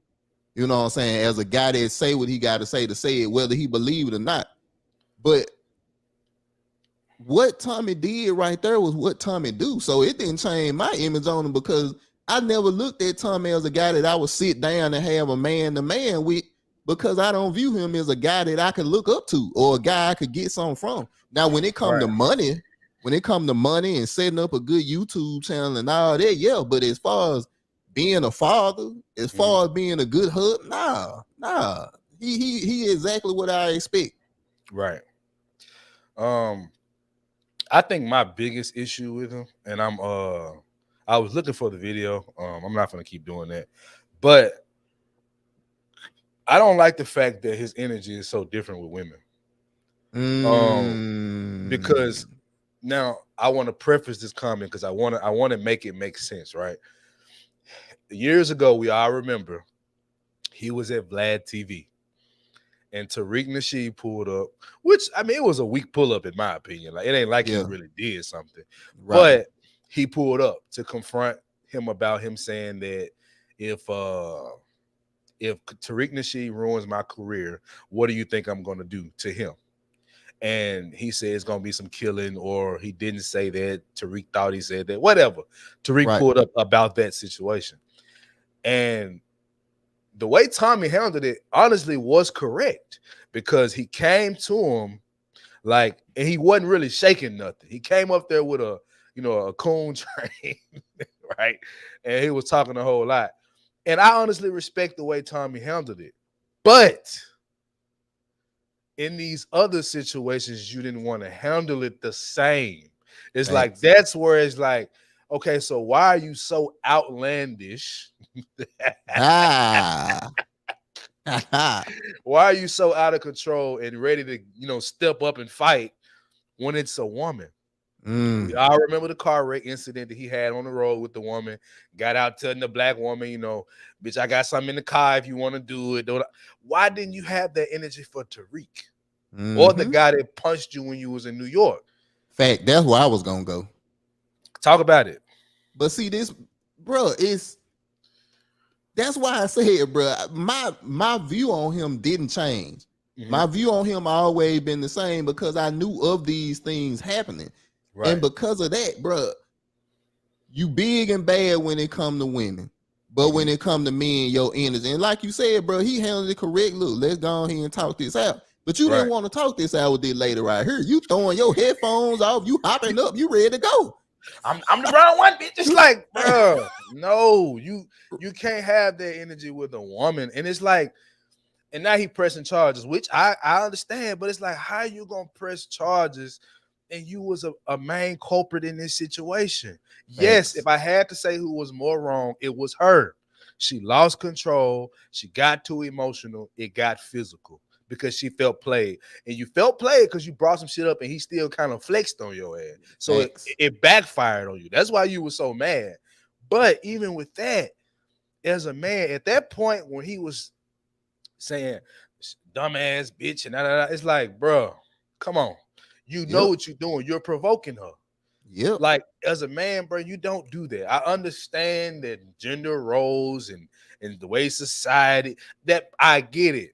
You know what I'm saying? As a guy that say what he got to say it, whether he believe it or not. But what Tommy did right there was what Tommy do. So it didn't change my image on him because I never looked at Tommy as a guy that I would sit down and have a man-to-man with because I don't view him as a guy that I could look up to or a guy I could get something from. Now, when it comes to money, and setting up a good YouTube channel and all that, yeah. But as far as being a father, as far as being a good husband, nah. He exactly what I expect. Right. I think my biggest issue with him, and I was looking for the video. I'm not gonna keep doing that, but I don't like the fact that his energy is so different with women. Because now I want to preface this comment because I want to make it make sense, right? Years ago, we all remember he was at Vlad TV. And Tariq Nasheed pulled up, which, I mean, it was a weak pull-up in my opinion. Like, it ain't like he really did something. Right. But he pulled up to confront him about him saying that if Tariq Nasheed ruins my career, what do you think I'm going to do to him? And he said it's going to be some killing, or he didn't say that. Tariq thought he said that. Whatever. Tariq pulled up about that situation. And the way Tommy handled it, honestly, was correct because he came to him like, and he wasn't really shaking nothing. He came up there with a coon train, right? And he was talking a whole lot. And I honestly respect the way Tommy handled it. But in these other situations, you didn't want to handle it the same. It's like, that's where it's like, okay, so why are you so outlandish? Why are you so out of control and ready to, step up and fight when it's a woman? We all remember the car wreck incident that he had on the road with the woman. Got out telling the black woman, bitch, I got something in the car if you want to do it. Why didn't you have that energy for Tariq? Or the guy that punched you when you was in New York? Fact, that's where I was gonna go. Talk about it. But see, this, bro, that's why I said, bro, my view on him didn't change. My view on him always been the same because I knew of these things happening. Right. And because of that, bro, you big and bad when it come to women. But when it come to men, your energy. And like you said, bro, he handled it correct. Look, let's go on here and talk this out. But you didn't want to talk this out with this lady right here. You throwing your headphones off, you hopping up, you ready to go. I'm the wrong one, bitch. It's like, bro, no, you can't have that energy with a woman. And it's like, and now he pressing charges, which I understand, but it's like, how you gonna press charges and you was a main culprit in this situation? Thanks. Yes, if I had to say who was more wrong, it was her. She lost control. She got too emotional. It got physical because she felt played. And you felt played because you brought some shit up and he still kind of flexed on your ass. So it backfired on you. That's why you were so mad. But even with that, as a man, at that point when he was saying dumbass bitch and it's like, bro, come on. You know what you're doing. You're provoking her. Yep. Like, as a man, bro, you don't do that. I understand that gender roles and the way society, that I get it.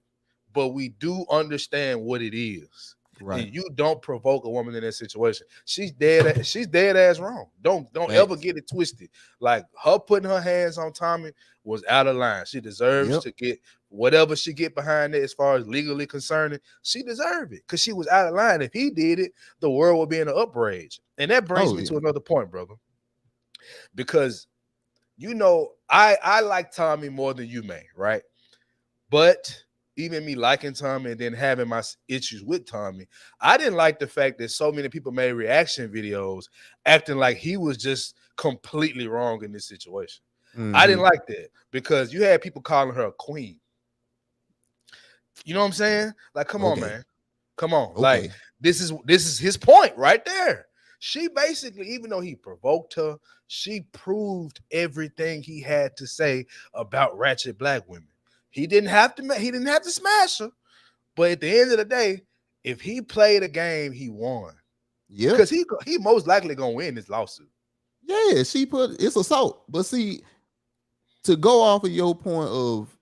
But we do understand what it is. Right. And you don't provoke a woman in that situation. She's dead ass wrong. Don't ever get it twisted. Like, her putting her hands on Tommy was out of line. She deserves to get whatever she get behind it as far as legally concerning. She deserved it because she was out of line. If he did it, the world would be in an uprage. And that brings me to another point, brother. Because I like Tommy more than you may, right? But even me liking Tommy and then having my issues with Tommy, I didn't like the fact that so many people made reaction videos acting like he was just completely wrong in this situation. I didn't like that because you had people calling her a queen. You know what I'm saying? Like, come on, man. Come on. Like, this is his point right there. She basically, even though he provoked her, she proved everything he had to say about ratchet black women. He didn't have to smash her, but at the end of the day, if he played a game, he won. Yeah, because he most likely gonna win this lawsuit. Yeah, it's assault. But see, to go off of your point of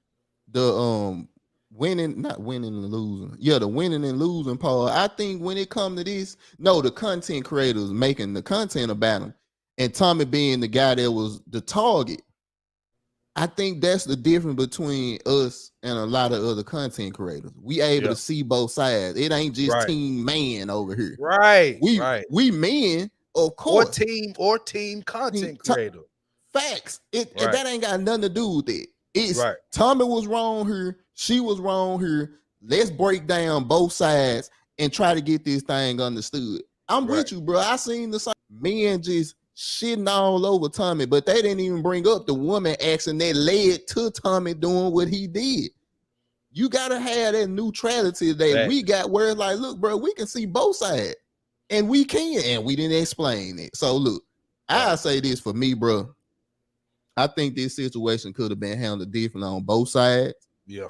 the not winning and losing, the winning and losing part, I think when it comes to this, the content creators making the content about him, and Tommy being the guy that was the target. I think that's the difference between us and a lot of other content creators. We able to see both sides. It ain't just team man over here. Right. We men, of course. Or team content creator. Facts. That ain't got nothing to do with it. It's Tommy was wrong here. She was wrong here. Let's break down both sides and try to get this thing understood. I'm with you, bro. I seen the same men just shitting all over Tommy, but they didn't even bring up the woman action that led to Tommy doing what he did. You gotta have that neutrality that we got where it's like, look, bro, we can see both sides. And we can, and we didn't explain it. So look, I'll say this for me, bro. I think this situation could have been handled differently on both sides. Yeah.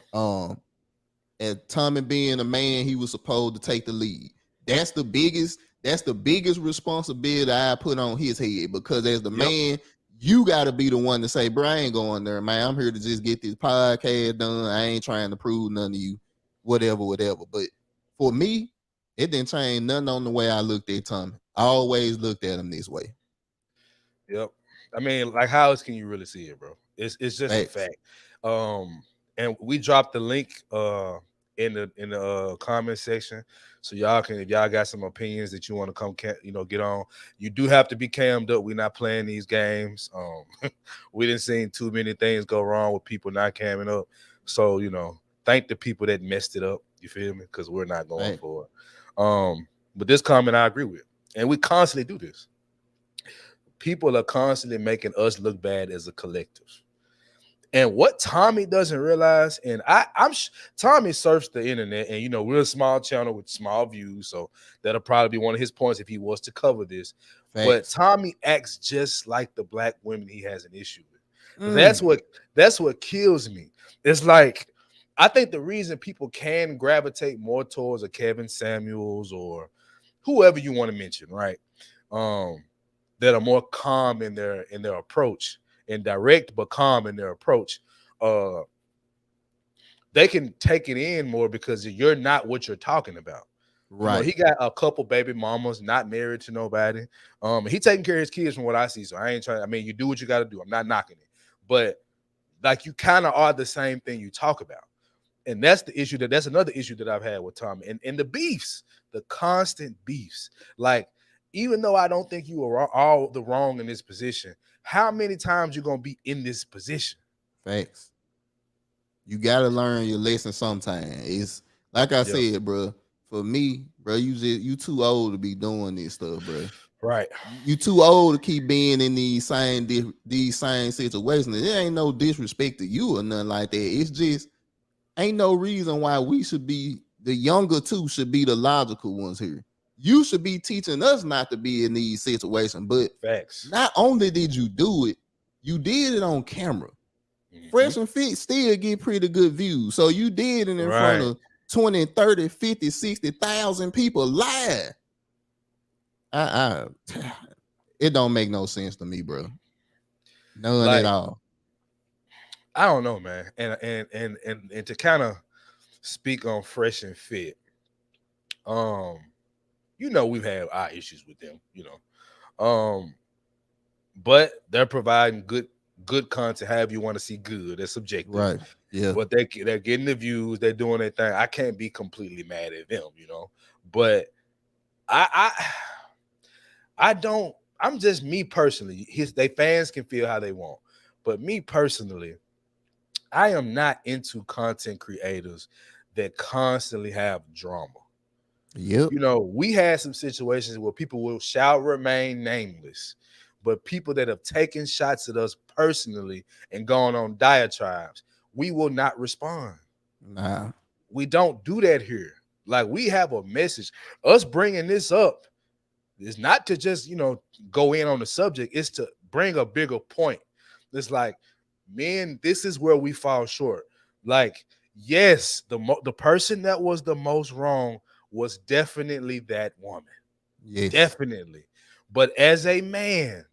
And Tommy being a man, he was supposed to take the lead. That's the biggest responsibility I put on his head, because as the man, you got to be the one to say, bro, I ain't going there, man. I'm here to just get this podcast done. I ain't trying to prove none of you, whatever. But for me, it didn't change nothing on the way I looked at Tommy. I always looked at him this way. Yep. I mean, like, how else can you really see it, bro? It's just a fact. And we dropped the link in the comment section, so y'all can, if y'all got some opinions that you want to come get on, you do have to be cammed up. We're not playing these games. We didn't see too many things go wrong with people not camming up. So thank the people that messed it up. You feel me? Because we're not going for it. But this comment I agree with, and we constantly do this. People are constantly making us look bad as a collective. And what Tommy doesn't realize, and Tommy surfs the internet, and we're a small channel with small views, so that'll probably be one of his points if he was to cover this. Thanks. But Tommy acts just like the black women he has an issue with. That's what kills me. It's like, I think the reason people can gravitate more towards a Kevin Samuels or whoever you want to mention, right? That are more calm in their approach, and direct but calm in their approach. They can take it in more because you're not what you're talking about. Right. He got a couple baby mamas, not married to nobody. He taking care of his kids from what I see. So I ain't trying. I mean, you do what you got to do. I'm not knocking it, but like, you kind of are the same thing you talk about. And that's the issue. That's another issue that I've had with Tommy, and the beefs, the constant beefs. Like, even though I don't think you are all the wrong in this position, how many times you gonna be in this position? Thanks. You gotta learn your lesson sometime. It's like I said, bro. For me, bro, you too old to be doing this stuff, bro. Right. You too old to keep being in these same situations. There ain't no disrespect to you or nothing like that. It's just ain't no reason why we should be, the younger two should be the logical ones here. You should be teaching us not to be in these situations. But facts. Not only did you do it, you did it on camera. Fresh and Fit still get pretty good views. So you did it in front of 20, 30, 50, 60,000 people live. It don't make no sense to me, bro. None at all. I don't know, man. And to kind of speak on Fresh and Fit, we've had our issues with them, but they're providing good content. However you want to see good, that's subjective, right? Yeah, but they're getting the views, they're doing their thing. I can't be completely mad at them, but I don't. I'm just me personally. They fans can feel how they want, but me personally, I am not into content creators that constantly have drama. Yep. We had some situations where people shall remain nameless, but people that have taken shots at us personally and gone on diatribes, we will not respond. Nah. We don't do that here. Like, we have a message. Us bringing this up is not to just, go in on the subject. It's to bring a bigger point. It's like, man, this is where we fall short. Like, yes, the person that was the most wrong was definitely that woman. Yes. Definitely. But as a man,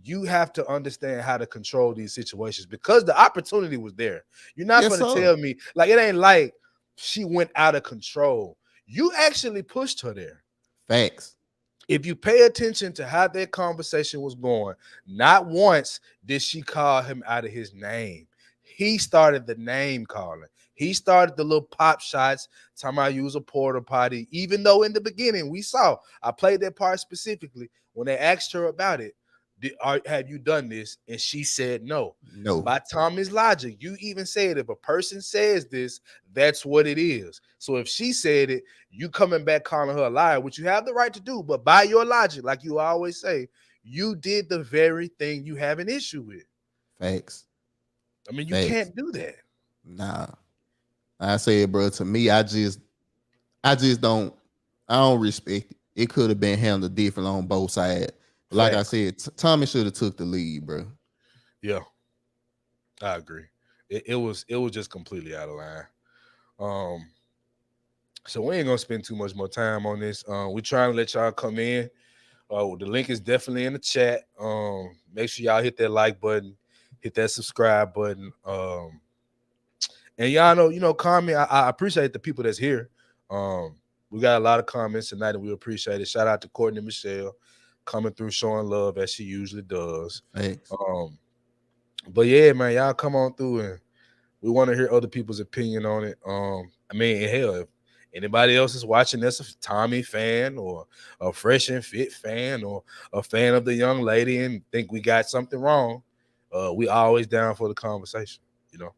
you have to understand how to control these situations because the opportunity was there. You're not going to tell me, like, it ain't like she went out of control. You actually pushed her there. Facts. If you pay attention to how that conversation was going, not once did she call him out of his name. He started the name calling. He started the little pop shots, talking about you was a porta potty, even though in the beginning we saw, I played that part specifically when they asked her about it. Have you done this? And she said no. No. By Tommy's logic, you even said if a person says this, that's what it is. So if she said it, you coming back calling her a liar, which you have the right to do, but by your logic, like you always say, you did the very thing you have an issue with. Facts. I mean, you can't do that. Nah. I said, bro, to me, I don't respect it. It could have been handled different on both sides. Like I said, Tommy should have took the lead, bro. Yeah, I agree. It was just completely out of line. So we ain't gonna spend too much more time on this. We're trying to let y'all come in. The link is definitely in the chat. Make sure y'all hit that like button, hit that subscribe button. And y'all comment. I appreciate the people that's here. We got a lot of comments tonight, and we appreciate it. Shout out to Courtney Michelle coming through, showing love as she usually does. Thanks. But yeah, man, y'all come on through and we want to hear other people's opinion on it. I mean, hell, if anybody else is watching this, a Tommy fan or a Fresh and Fit fan or a fan of the young lady and think we got something wrong, we always down for the conversation, you know.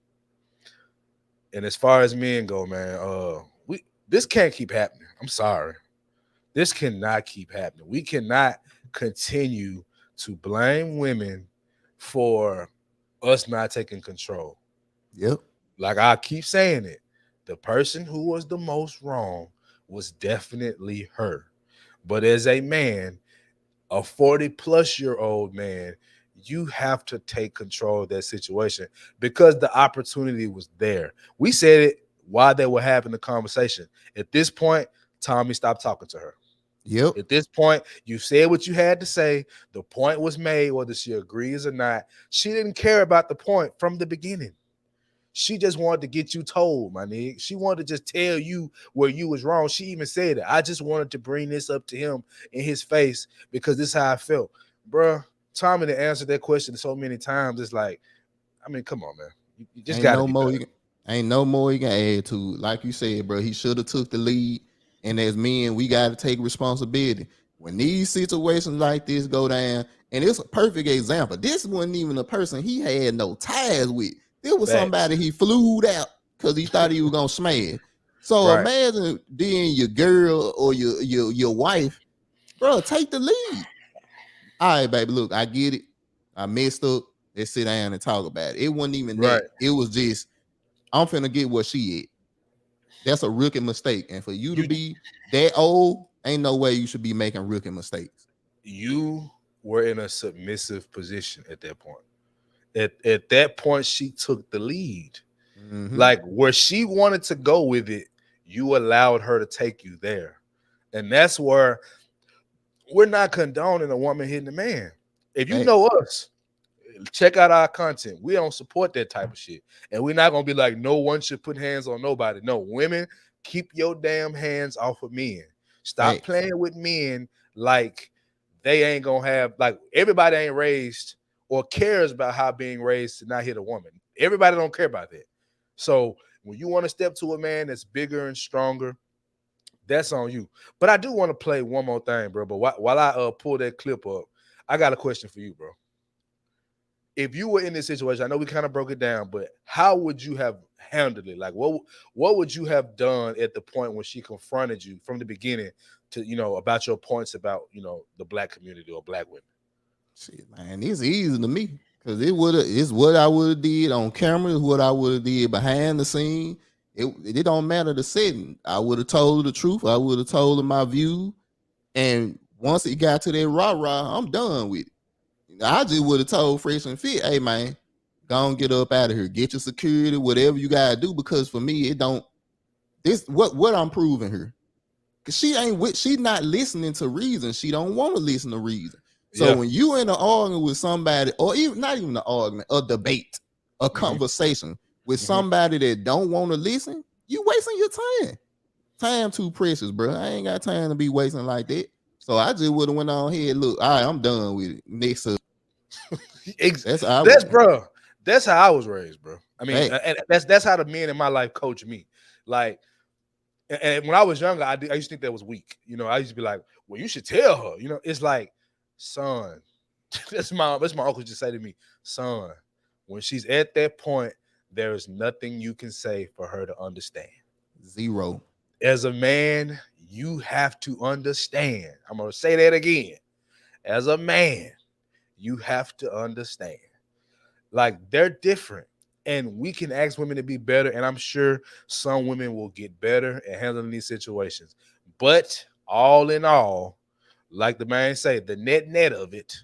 And as far as men go, man, this can't keep happening. I'm sorry. This cannot keep happening. We cannot continue to blame women for us not taking control. Yep. Like I keep saying it, the person who was the most wrong was definitely her. But as a man, a 40-plus-year-old man, you have to take control of that situation because the opportunity was there. We said it while they were having the conversation. At this point, Tommy stopped talking to her. Yep. At this point, you said what you had to say. The point was made, whether she agrees or not. She didn't care about the point from the beginning. She just wanted to get you told, my nigga. She wanted to just tell you where you was wrong. She even said it. I just wanted to bring this up to him in his face because this is how I felt. Bruh, Tommy to answer that question so many times. It's like, I mean, come on, man. You just got to be better. Ain't no more you can add to. Like you said, bro, he should have took the lead. And as men, we got to take responsibility. When these situations like this go down, and it's a perfect example. This wasn't even a person he had no ties with. It was somebody he flew out because he thought he was gonna smash. So imagine being your girl or your wife, bro. Take the lead. All right, baby. Look, I get it. I messed up. Let's sit down and talk about it. It wasn't even that. It was just, I'm finna get what she at. That's a rookie mistake. And for you to be that old, ain't no way you should be making rookie mistakes. You were in a submissive position at that point. At that point, she took the lead. Mm-hmm. Like where she wanted to go with it, you allowed her to take you there. And that's where we're not condoning a woman hitting a man. If you know us, check out our content. We don't support that type of shit. And we're not going to be like, no one should put hands on nobody. No, women, keep your damn hands off of men. Stop playing with men like they ain't going to have, like everybody ain't raised or cares about how being raised to not hit a woman. Everybody don't care about that. So when you want to step to a man that's bigger and stronger, that's on you. But I do want to play one more thing, bro. But while I pull that clip up, I got a question for you, bro. If you were in this situation, I know we kind of broke it down, but how would you have handled it? Like, what would you have done at the point when she confronted you from the beginning to, you know, about your points about, you know, the black community or black women? Shit, man, it's easy to me because it's what I would have did on camera, it's what I would have did behind the scene. It don't matter the setting. I would have told her the truth. I would have told her my view. And once it got to that rah-rah, I'm done with it. I just would have told Fresh and Fit, hey man, go and get up out of here. Get your security, whatever you gotta do, because for me, it don't. This what I'm proving her. Cause she's not listening to reason. She don't want to listen to reason. So when you in an argument with somebody, or even not even an argument, a debate, a conversation with somebody that don't want to listen, you wasting your time. Time too precious, bro. I ain't got time to be wasting like that. So I just would have went on here. Look, all right, I'm done with it. Next up. That's how I was raised, bro. I mean, and that's how the men in my life coach me. Like, and when I was younger, I used to think that was weak. You know, I used to be like, well, you should tell her. You know, it's like, son, that's my uncle just say to me, son, when she's at that point, there is nothing you can say for her to understand. Zero. As a man, you have to understand. I'm going to say that again. As a man, you have to understand. Like, they're different. And we can ask women to be better. And I'm sure some women will get better at handling these situations. But all in all, like the man say, the net of it,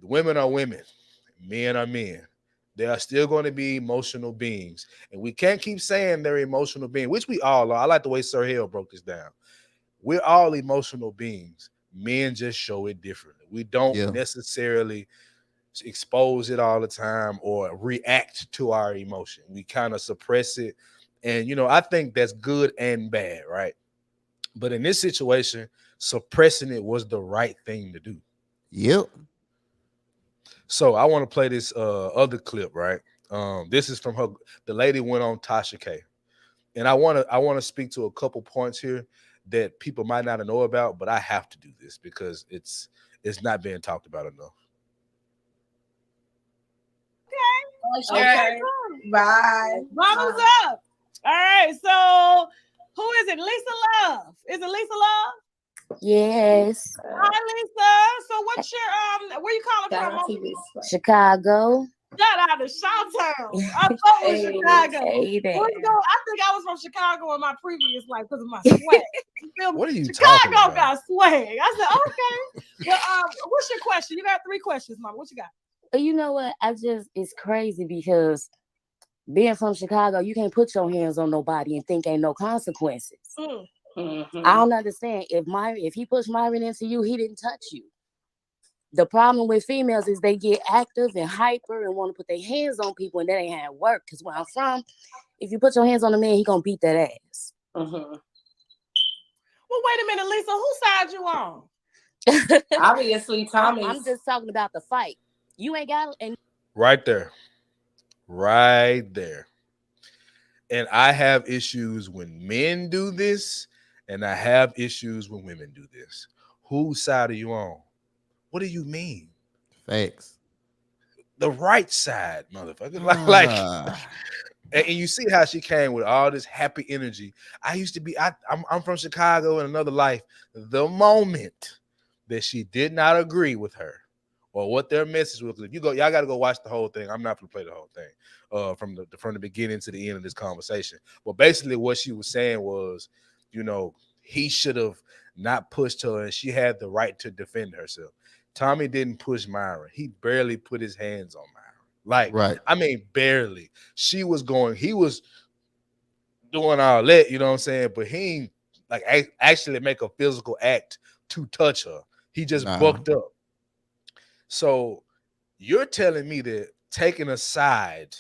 women are women. Men are men. They are still going to be emotional beings. And we can't keep saying they're emotional beings, which we all are. I like the way Sir Hale broke this down. We're all emotional beings. Men just show it differently. We don't necessarily expose it all the time or react to our emotion. We kind of suppress it. And, you know, I think that's good and bad, right? But in this situation, suppressing it was the right thing to do. Yep. So I want to play this other clip, right? This is from her. The lady went on Tasha K, and I want to speak to a couple points here that people might not know about, but I have to do this because it's not being talked about enough. Okay. Bye. Bottoms up. All right. So who is it? Lisa Love. Is it Lisa Love? Yes. Hi, Lisa. So what's your where you calling from? Chicago. Shout out to Chi-Town. I thought it was Chicago. Hey there. I think I was from Chicago in my previous life because of my swag. You feel me? What are you Chicago talking about? got swag. I said, okay. Well, what's your question? You got 3 questions, Mom. What you got? You know what? It's crazy because being from Chicago, you can't put your hands on nobody and think ain't no consequences. Mm-hmm. I don't understand. If he pushed Myron into you, he didn't touch you. The problem with females is they get active and hyper and want to put their hands on people, and that ain't how it work. Because where I'm from, if you put your hands on a man, he gonna beat that ass. Well, wait a minute, Lisa. Whose side you on? Obviously, Tommy. I'm just talking about the fight. You ain't got and Right there. And I have issues when men do this, and I have issues when women do this. Whose side are you on? What do you mean? Facts. The right side, motherfucker. And you see how she came with all this happy energy. I'm from Chicago in another life. The moment that she did not agree with her or what their message was, if you go, y'all got to go watch the whole thing. I'm not going to play the whole thing from the beginning to the end of this conversation. But basically what she was saying was, he should have not pushed her and she had the right to defend herself. Tommy didn't push Myron. He barely put his hands on Myron. Right. I mean, barely. He was doing all that, you know what I'm saying? But he ain't actually make a physical act to touch her. He just bucked up. So you're telling me that taking a side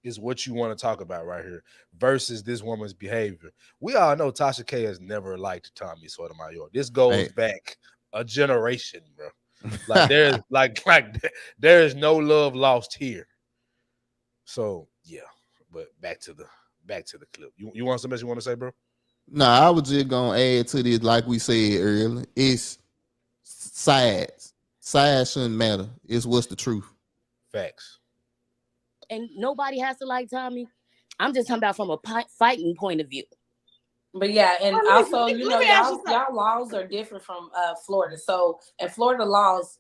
is what you want to talk about right here versus this woman's behavior. We all know Tasha K has never liked Tommy Sotomayor. This goes back a generation, bro. There is no love lost here. So yeah, but back to the clip. You want something else you want to say, bro? Nah, I was just gonna add to this, like we said earlier. It's sides. Sides shouldn't matter. It's what's the truth. Facts. And nobody has to like Tommy. I'm just talking about from a fighting point of view. But yeah, and also, y'all laws are different from Florida. So in Florida laws,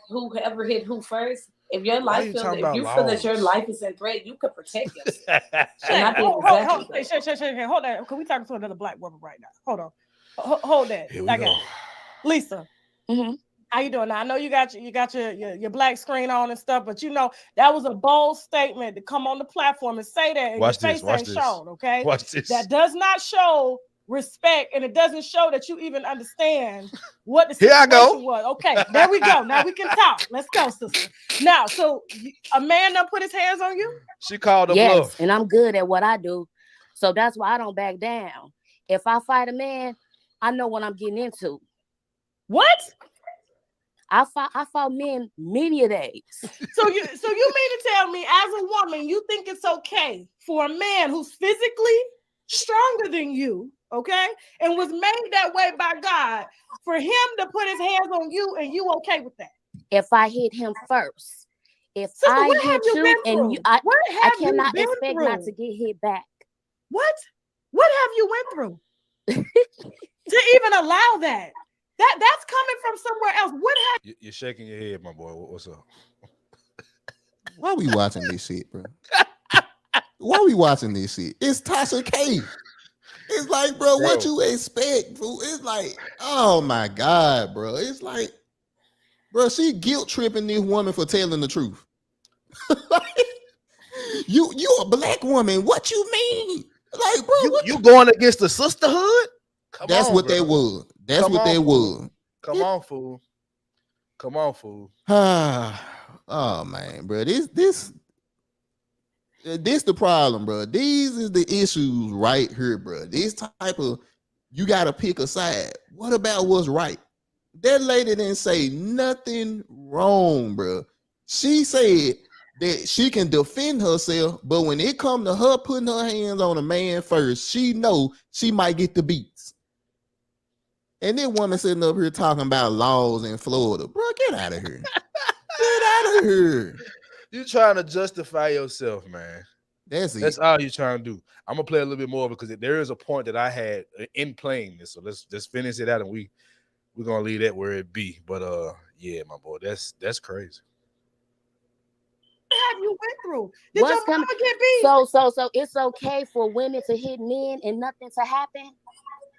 whoever hit who first, if your life feel that your life is in threat, you could protect yourself. Hold on. Can we talk to another black woman right now? Hold on. Hold that. Here we go. Lisa. Mm-hmm. How you doing? Now I know you got your black screen on and stuff, but that was a bold statement to come on the platform and say that, and watch your this, face ain't shown, okay? Watch this. That does not show respect, and it doesn't show that you even understand what the situation was. Okay, there we go. Now we can talk. Let's go, sister. Now, so a man done put his hands on you? She called him bluff. And I'm good at what I do, so that's why I don't back down. If I fight a man, I know what I'm getting into. What? I fought men many a days. So you mean to tell me, as a woman, you think it's okay for a man who's physically stronger than you, okay, and was made that way by God, for him to put his hands on you, and you okay with that? If I hit him first, I hit you, and I cannot expect not to get hit back. What have you went through to even allow that? That's coming from somewhere else. What have you're shaking your head, my boy? What's up? Why we watching this shit, bro? Why we watching this shit? It's Tasha K. It's like, bro, what you expect, bro? It's like, oh my God, bro. It's like, bro, she guilt tripping this woman for telling the truth. You a black woman. What you mean? Like, bro, you going against the sisterhood? That's what they was. That's what they was. Come on, fool. Come on, fool. Oh man, bro. This the problem, bro. These is the issues right here, bro. This type of, you gotta pick a side. What about what's right? that lady didn't say nothing wrong, bro. She said that she can defend herself, but when it come to her putting her hands on a man first, she know she might get the beats. And this woman sitting up here talking about laws in Florida. Bro, get out of here. Get out of here. You trying to justify yourself, man. That's all you trying to do. I'm gonna play a little bit more because there is a point that I had in playing this. So let's just finish it out and we're gonna leave that where it be. But yeah, my boy, that's crazy. Have you went through? Did your mama get beat? So it's okay for women to hit men and nothing to happen.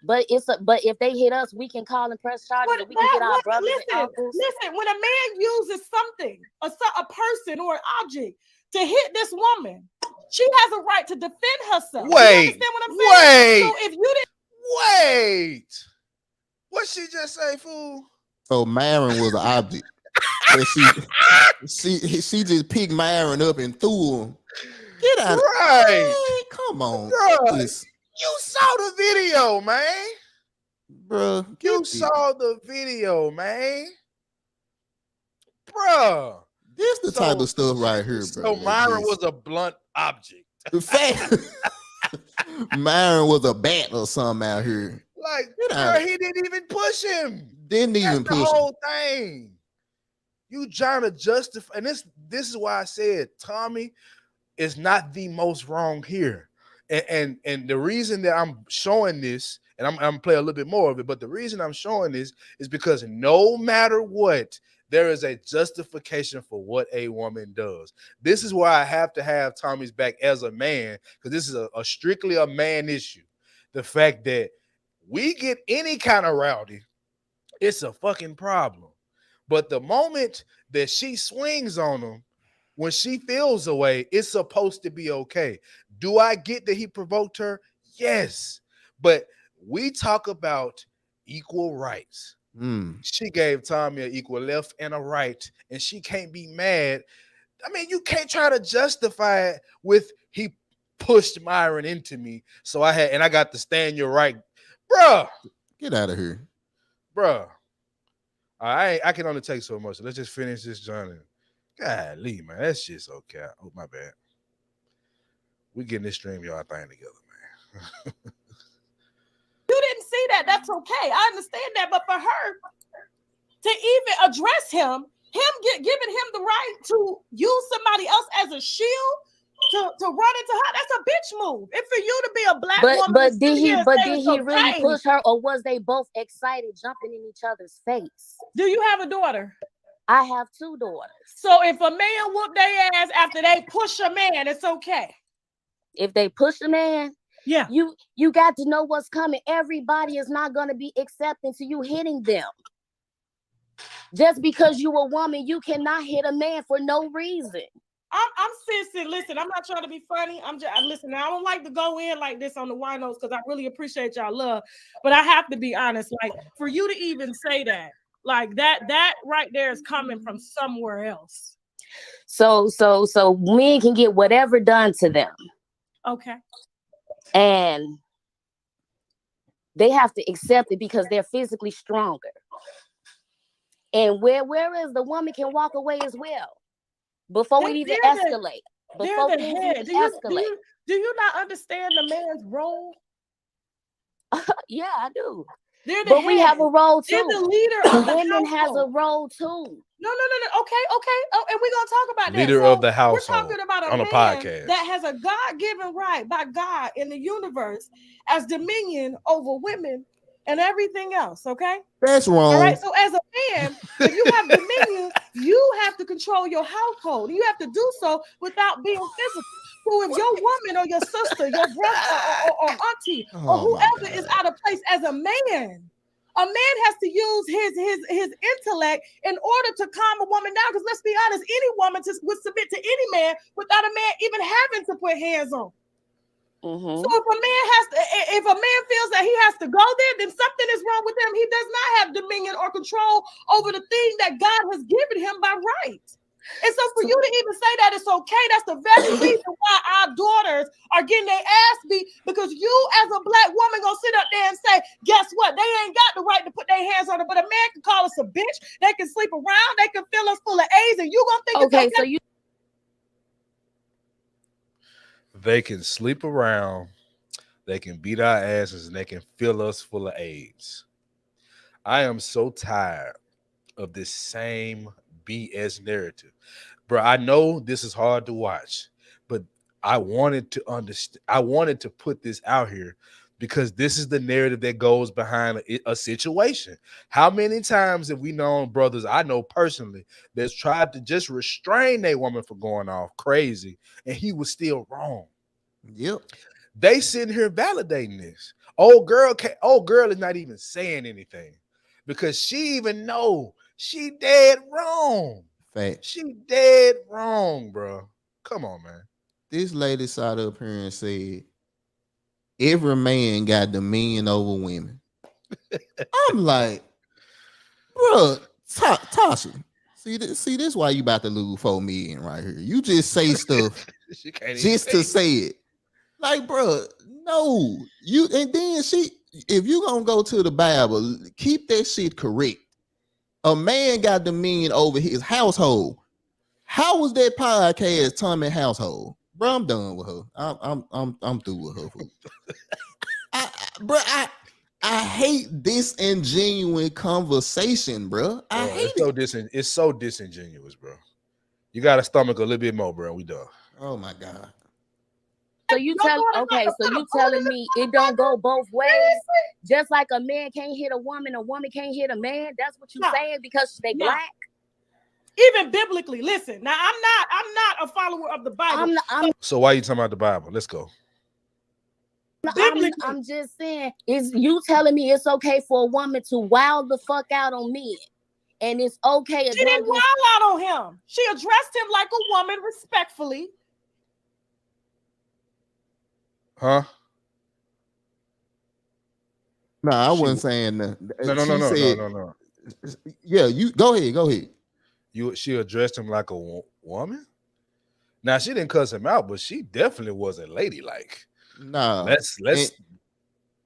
But if they hit us, we can call and press charges. And we can get our brothers and uncles. Listen, when a man uses something, a person or an object to hit this woman, she has a right to defend herself. Wait, you understand what I'm saying? So if you didn't what she just say, fool? So Myron was an object. she just picked Myron up and threw him. Get out! Right? Man, come on, bro. You saw the video, man. Bro, you saw the video, man. Bro, this the type of stuff right here, bro. So Myron was a blunt object. The fact Myron was a bat or something out here. Like, bro, he didn't even push him. Didn't even push the whole thing. You trying to justify, and this is why I said Tommy is not the most wrong here. And the reason that I'm showing this, and I'm gonna play a little bit more of it, but the reason I'm showing this is because no matter what, there is a justification for what a woman does. This is why I have to have Tommy's back as a man, because this is a strictly a man issue. The fact that we get any kind of rowdy, it's a fucking problem. But the moment that she swings on him, when she feels away, it's supposed to be okay. Do I get that he provoked her? Yes. But we talk about equal rights. She gave Tommy an equal left and a right, and she can't be mad. I mean, you can't try to justify it with he pushed Myron into me, so I got to stand your right. Bruh. Get out of here. Bruh. I can only take so much. So let's just finish this journey. Golly, man, that's just okay. Oh, my bad. We getting this StreamYard thing together, man. You didn't see that. That's okay. I understand that. But for her to even address him giving him the right to use somebody else as a shield to run into her, that's a bitch move. And for you to be a black woman, but did he really push her, or was they both excited jumping in each other's face? Do you have a daughter? I have 2 daughters. So if a man whoop their ass after they push a man, it's okay. If they push a man, yeah, you got to know what's coming. Everybody is not going to be accepting to you hitting them. Just because you a woman, you cannot hit a man for no reason. I'm sensing. Listen, I'm not trying to be funny. Listen. I don't like to go in like this on the winos because I really appreciate y'all love, but I have to be honest. Like, for you to even say that, like that right there is coming from somewhere else. So men can get whatever done to them. Okay. And they have to accept it because they're physically stronger. And whereas the woman can walk away as well before it even escalate. Before things even escalate. Do you not understand the man's role? Yeah, I do. But we have a role too. They're the leader of the women household. has a role too. No. Okay. Oh, and we're gonna talk about that. Leader of the household. We're talking about a on man a podcast that has a God-given right by God in the universe as dominion over women and everything else. Okay, that's wrong. All right. So as a man, if you have dominion, you have to control your household. You have to do so without being physical. So if your woman or your sister, your brother or auntie or whoever is out of place as a man has to use his intellect in order to calm a woman down. Because let's be honest, any woman would submit to any man without a man even having to put hands on. Mm-hmm. So if a man feels that he has to go there, then something is wrong with him. He does not have dominion or control over the thing that God has given him by right. And so for you to even say that it's okay, that's the very reason why our daughters are getting their ass beat, because you as a black woman gonna sit up there and say, guess what? They ain't got the right to put their hands on it, but a man can call us a bitch. They can sleep around. They can fill us full of AIDS, and you gonna think Okay, it's okay? so you. They can sleep around. They can beat our asses, and they can fill us full of AIDS. I am so tired of this same BS narrative. Bro, I know this is hard to watch, but I wanted to understand. I wanted to put this out here because this is the narrative that goes behind a situation. How many times have we known brothers I know personally that's tried to just restrain their woman from going off crazy, and he was still wrong? Yep. They sitting here validating this. Old girl is not even saying anything because she even know she dead wrong. Fact. She dead wrong, bro. Come on, man. This lady sat up here and said, every man got dominion over women. I'm like, bro, Tasha, see this why you about to lose 4 million right here. You just say stuff just to say it. Like, bro, no. And then if you gonna go to the Bible, keep that shit correct. A man got dominion over his household. How was that podcast Tommy household? Bro, I'm done with her. I'm through with her. I hate disingenuous conversation, bro. I hate it. It's so disingenuous, bro. You gotta stomach a little bit more, bro. We done. Oh my God. So you telling me it don't go both ways? Just like a man can't hit a woman can't hit a man. That's what you saying because they black. Even biblically, listen. Now I'm not a follower of the Bible. So why are you talking about the Bible? Let's go. I'm just saying, is you telling me it's okay for a woman to wow the fuck out on men, and it's okay? She didn't wow out on him. She addressed him like a woman respectfully. Huh? No, I wasn't saying that. No. Yeah, you go ahead. She addressed him like a woman. Now she didn't cuss him out, but she definitely wasn't ladylike. Nah, let's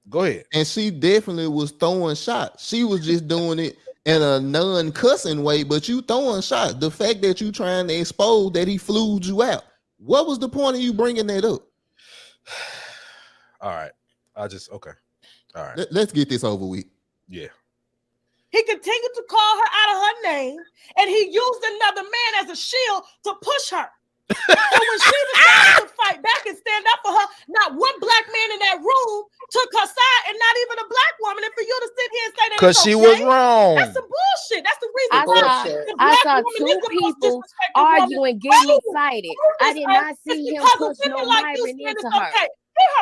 go ahead. And she definitely was throwing shots. She was just doing it in a non-cussing way, but you throwing shots. The fact that you trying to expose that he flew you out. What was the point of you bringing that up? All right. Okay. All right. Let's get this over with. Yeah. He continued to call her out of her name, and he used another man as a shield to push her. So when she decided to fight back and stand up for her, not one black man in that room took her side, and not even a black woman. And for you to sit here and say that because she was wrong, that's some bullshit. That's the reason why I saw 2 people arguing, getting excited. I did not see him push no Myron into her.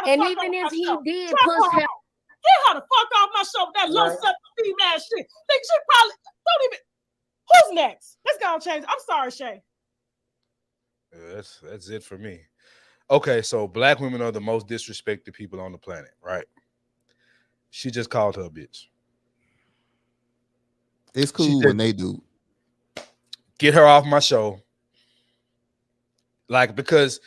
And even if he did push her, get her the fuck off my show with that low self-esteem ass shit. Think she probably don't even. Who's next? Let's go and change. I'm sorry, Shay. That's it for me. Okay, so black women are the most disrespected people on the planet, right? She just called her a bitch. It's cool when they do. Get her off my show. Like, because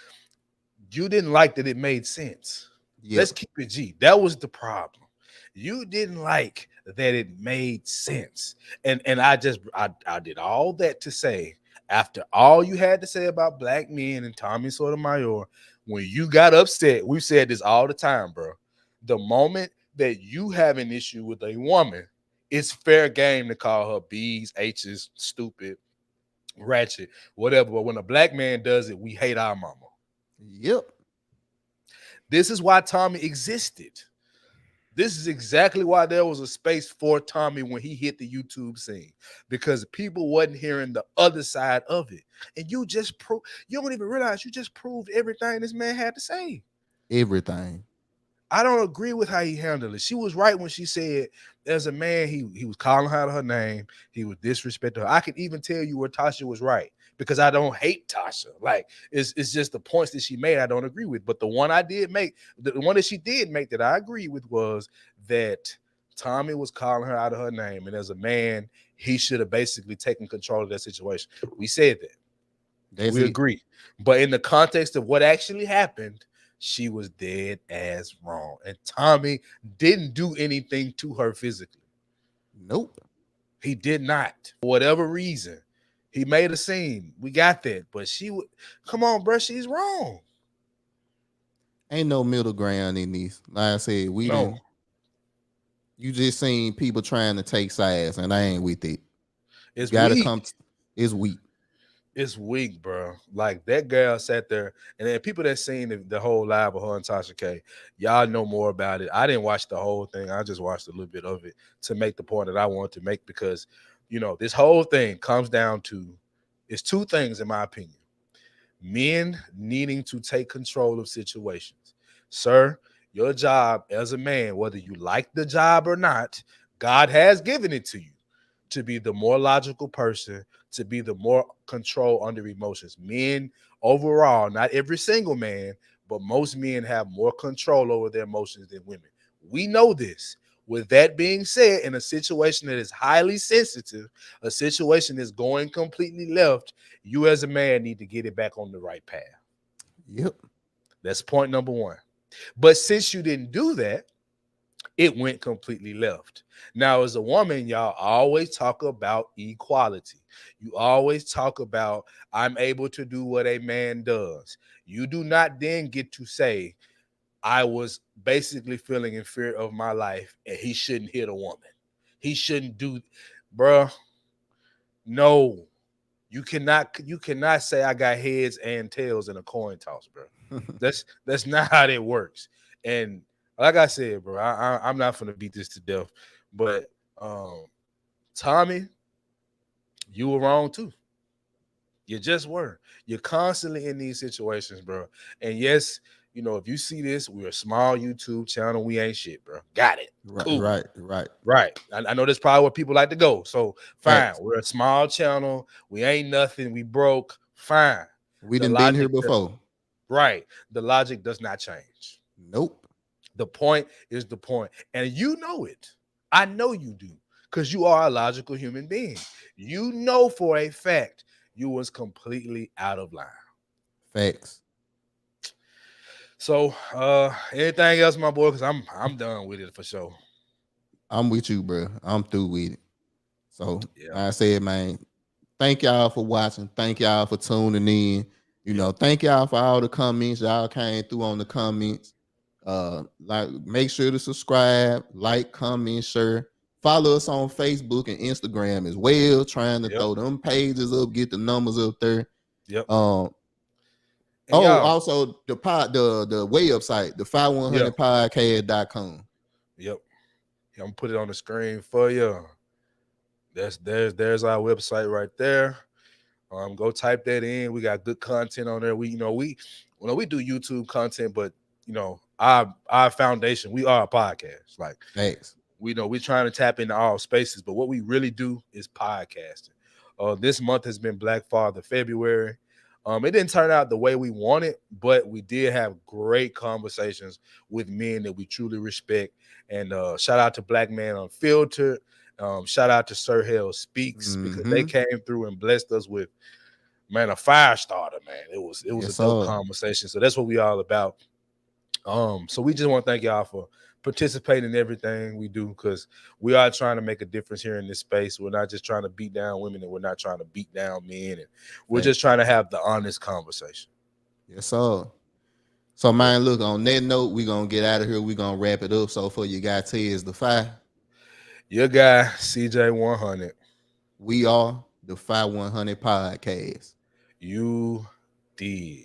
you didn't like that it made sense. Yep. Let's keep it G. That was the problem. You didn't like that it made sense. And I did all that to say, after all you had to say about black men and Tommy Sotomayor, when you got upset, we've said this all the time, bro. The moment that you have an issue with a woman, it's fair game to call her B's, H's, stupid, ratchet, whatever. But when a black man does it, we hate our mama. Yep. This is why Tommy existed. This is exactly why there was a space for Tommy when he hit the YouTube scene, because people wasn't hearing the other side of it. And you don't even realize you just proved everything this man had to say. Everything. I don't agree with how he handled it. She was right when she said, as a man, he was calling her out of her name. He was disrespecting her. I could even tell you where Tasha was right, because I don't hate Tasha. Like, it's just the points that she made I don't agree with. But the one I did make, the one that she did make that I agree with, was that Tommy was calling her out of her name. And as a man, he should have basically taken control of that situation. We said that. We agree. But in the context of what actually happened, she was dead as wrong. And Tommy didn't do anything to her physically. Nope. He did not. For whatever reason, he made a scene. We got that. But she would, come on, bro, she's wrong. Ain't no middle ground in these. Like I said, we didn't. You just seen people trying to take sides, and I ain't with it. It's gotta weak. come. It's weak. It's weak, bro. Like that girl sat there, and then people that seen the whole live of her and Tasha K, y'all know more about it. I didn't watch the whole thing. I just watched a little bit of it to make the point that I wanted to make, because, you know, this whole thing comes down to, it's two things in my opinion. Men needing to take control of situations. Sir, your job as a man, whether you like the job or not, God has given it to you to be the more logical person, to be the more control under emotions. Men overall, not every single man, but most men have more control over their emotions than women. We know this. With that being said, in a situation that is highly sensitive, a situation that's going completely left, you as a man need to get it back on the right path. Yep. That's point number one. But since you didn't do that, it went completely left. Now, as a woman, y'all always talk about equality. You always talk about, I'm able to do what a man does. You do not then get to say, I was basically feeling in fear of my life and he shouldn't hit a woman. He shouldn't do, bruh. No, you cannot say I got heads and tails in a coin toss, bro. That's not how that works. And like I said, bro, I'm not gonna beat this to death, but Tommy, you were wrong too. You just were. You're constantly in these situations, bro. And yes, you know, if you see this, we're a small YouTube channel. We ain't shit, bro. Got it. Right, cool. right. I know that's probably where people like to go. So fine. Thanks. We're a small channel. We ain't nothing. We broke. Fine. We done been here before. Right. The logic does not change. Nope. The point is the point. And you know it. I know you do. Because you are a logical human being. You know for a fact you was completely out of line. Facts. So anything else, my boy? Because I'm done with it for sure. I'm with you, bro. I'm through with it. So like I said, man, thank y'all for watching. Thank y'all for tuning in. You know, thank y'all for all the comments. Y'all came through on the comments. Like, make sure to subscribe, like, comment, share. Follow us on Facebook and Instagram as well. Trying to throw them pages up, get the numbers up there. Yep. Also the website, the 5100podcast.com. Yep. I'm gonna put it on the screen for you. There's our website right there. Go type that in. We got good content on there. We do YouTube content, but you know, our foundation, we are a podcast. Like, thanks. We're trying to tap into all spaces, but what we really do is podcasting. This month has been Black Father February. It didn't turn out the way we wanted, but we did have great conversations with men that we truly respect. And shout out to Black Man Unfiltered. Shout out to Sir Hell Speaks, because they came through and blessed us with, man, a fire starter, man. It was a dope conversation. So that's what we all about. So we just want to thank y'all for participating in everything we do, because we are trying to make a difference here in this space. We're not just trying to beat down women, and we're not trying to beat down men, and we're just trying to have the honest conversation. Yes, sir. So, man, look, on that note, we're going to get out of here. We're going to wrap it up. So, for you guys, is the 5. Your guy, CJ100. We are the 5100 Podcast. You did.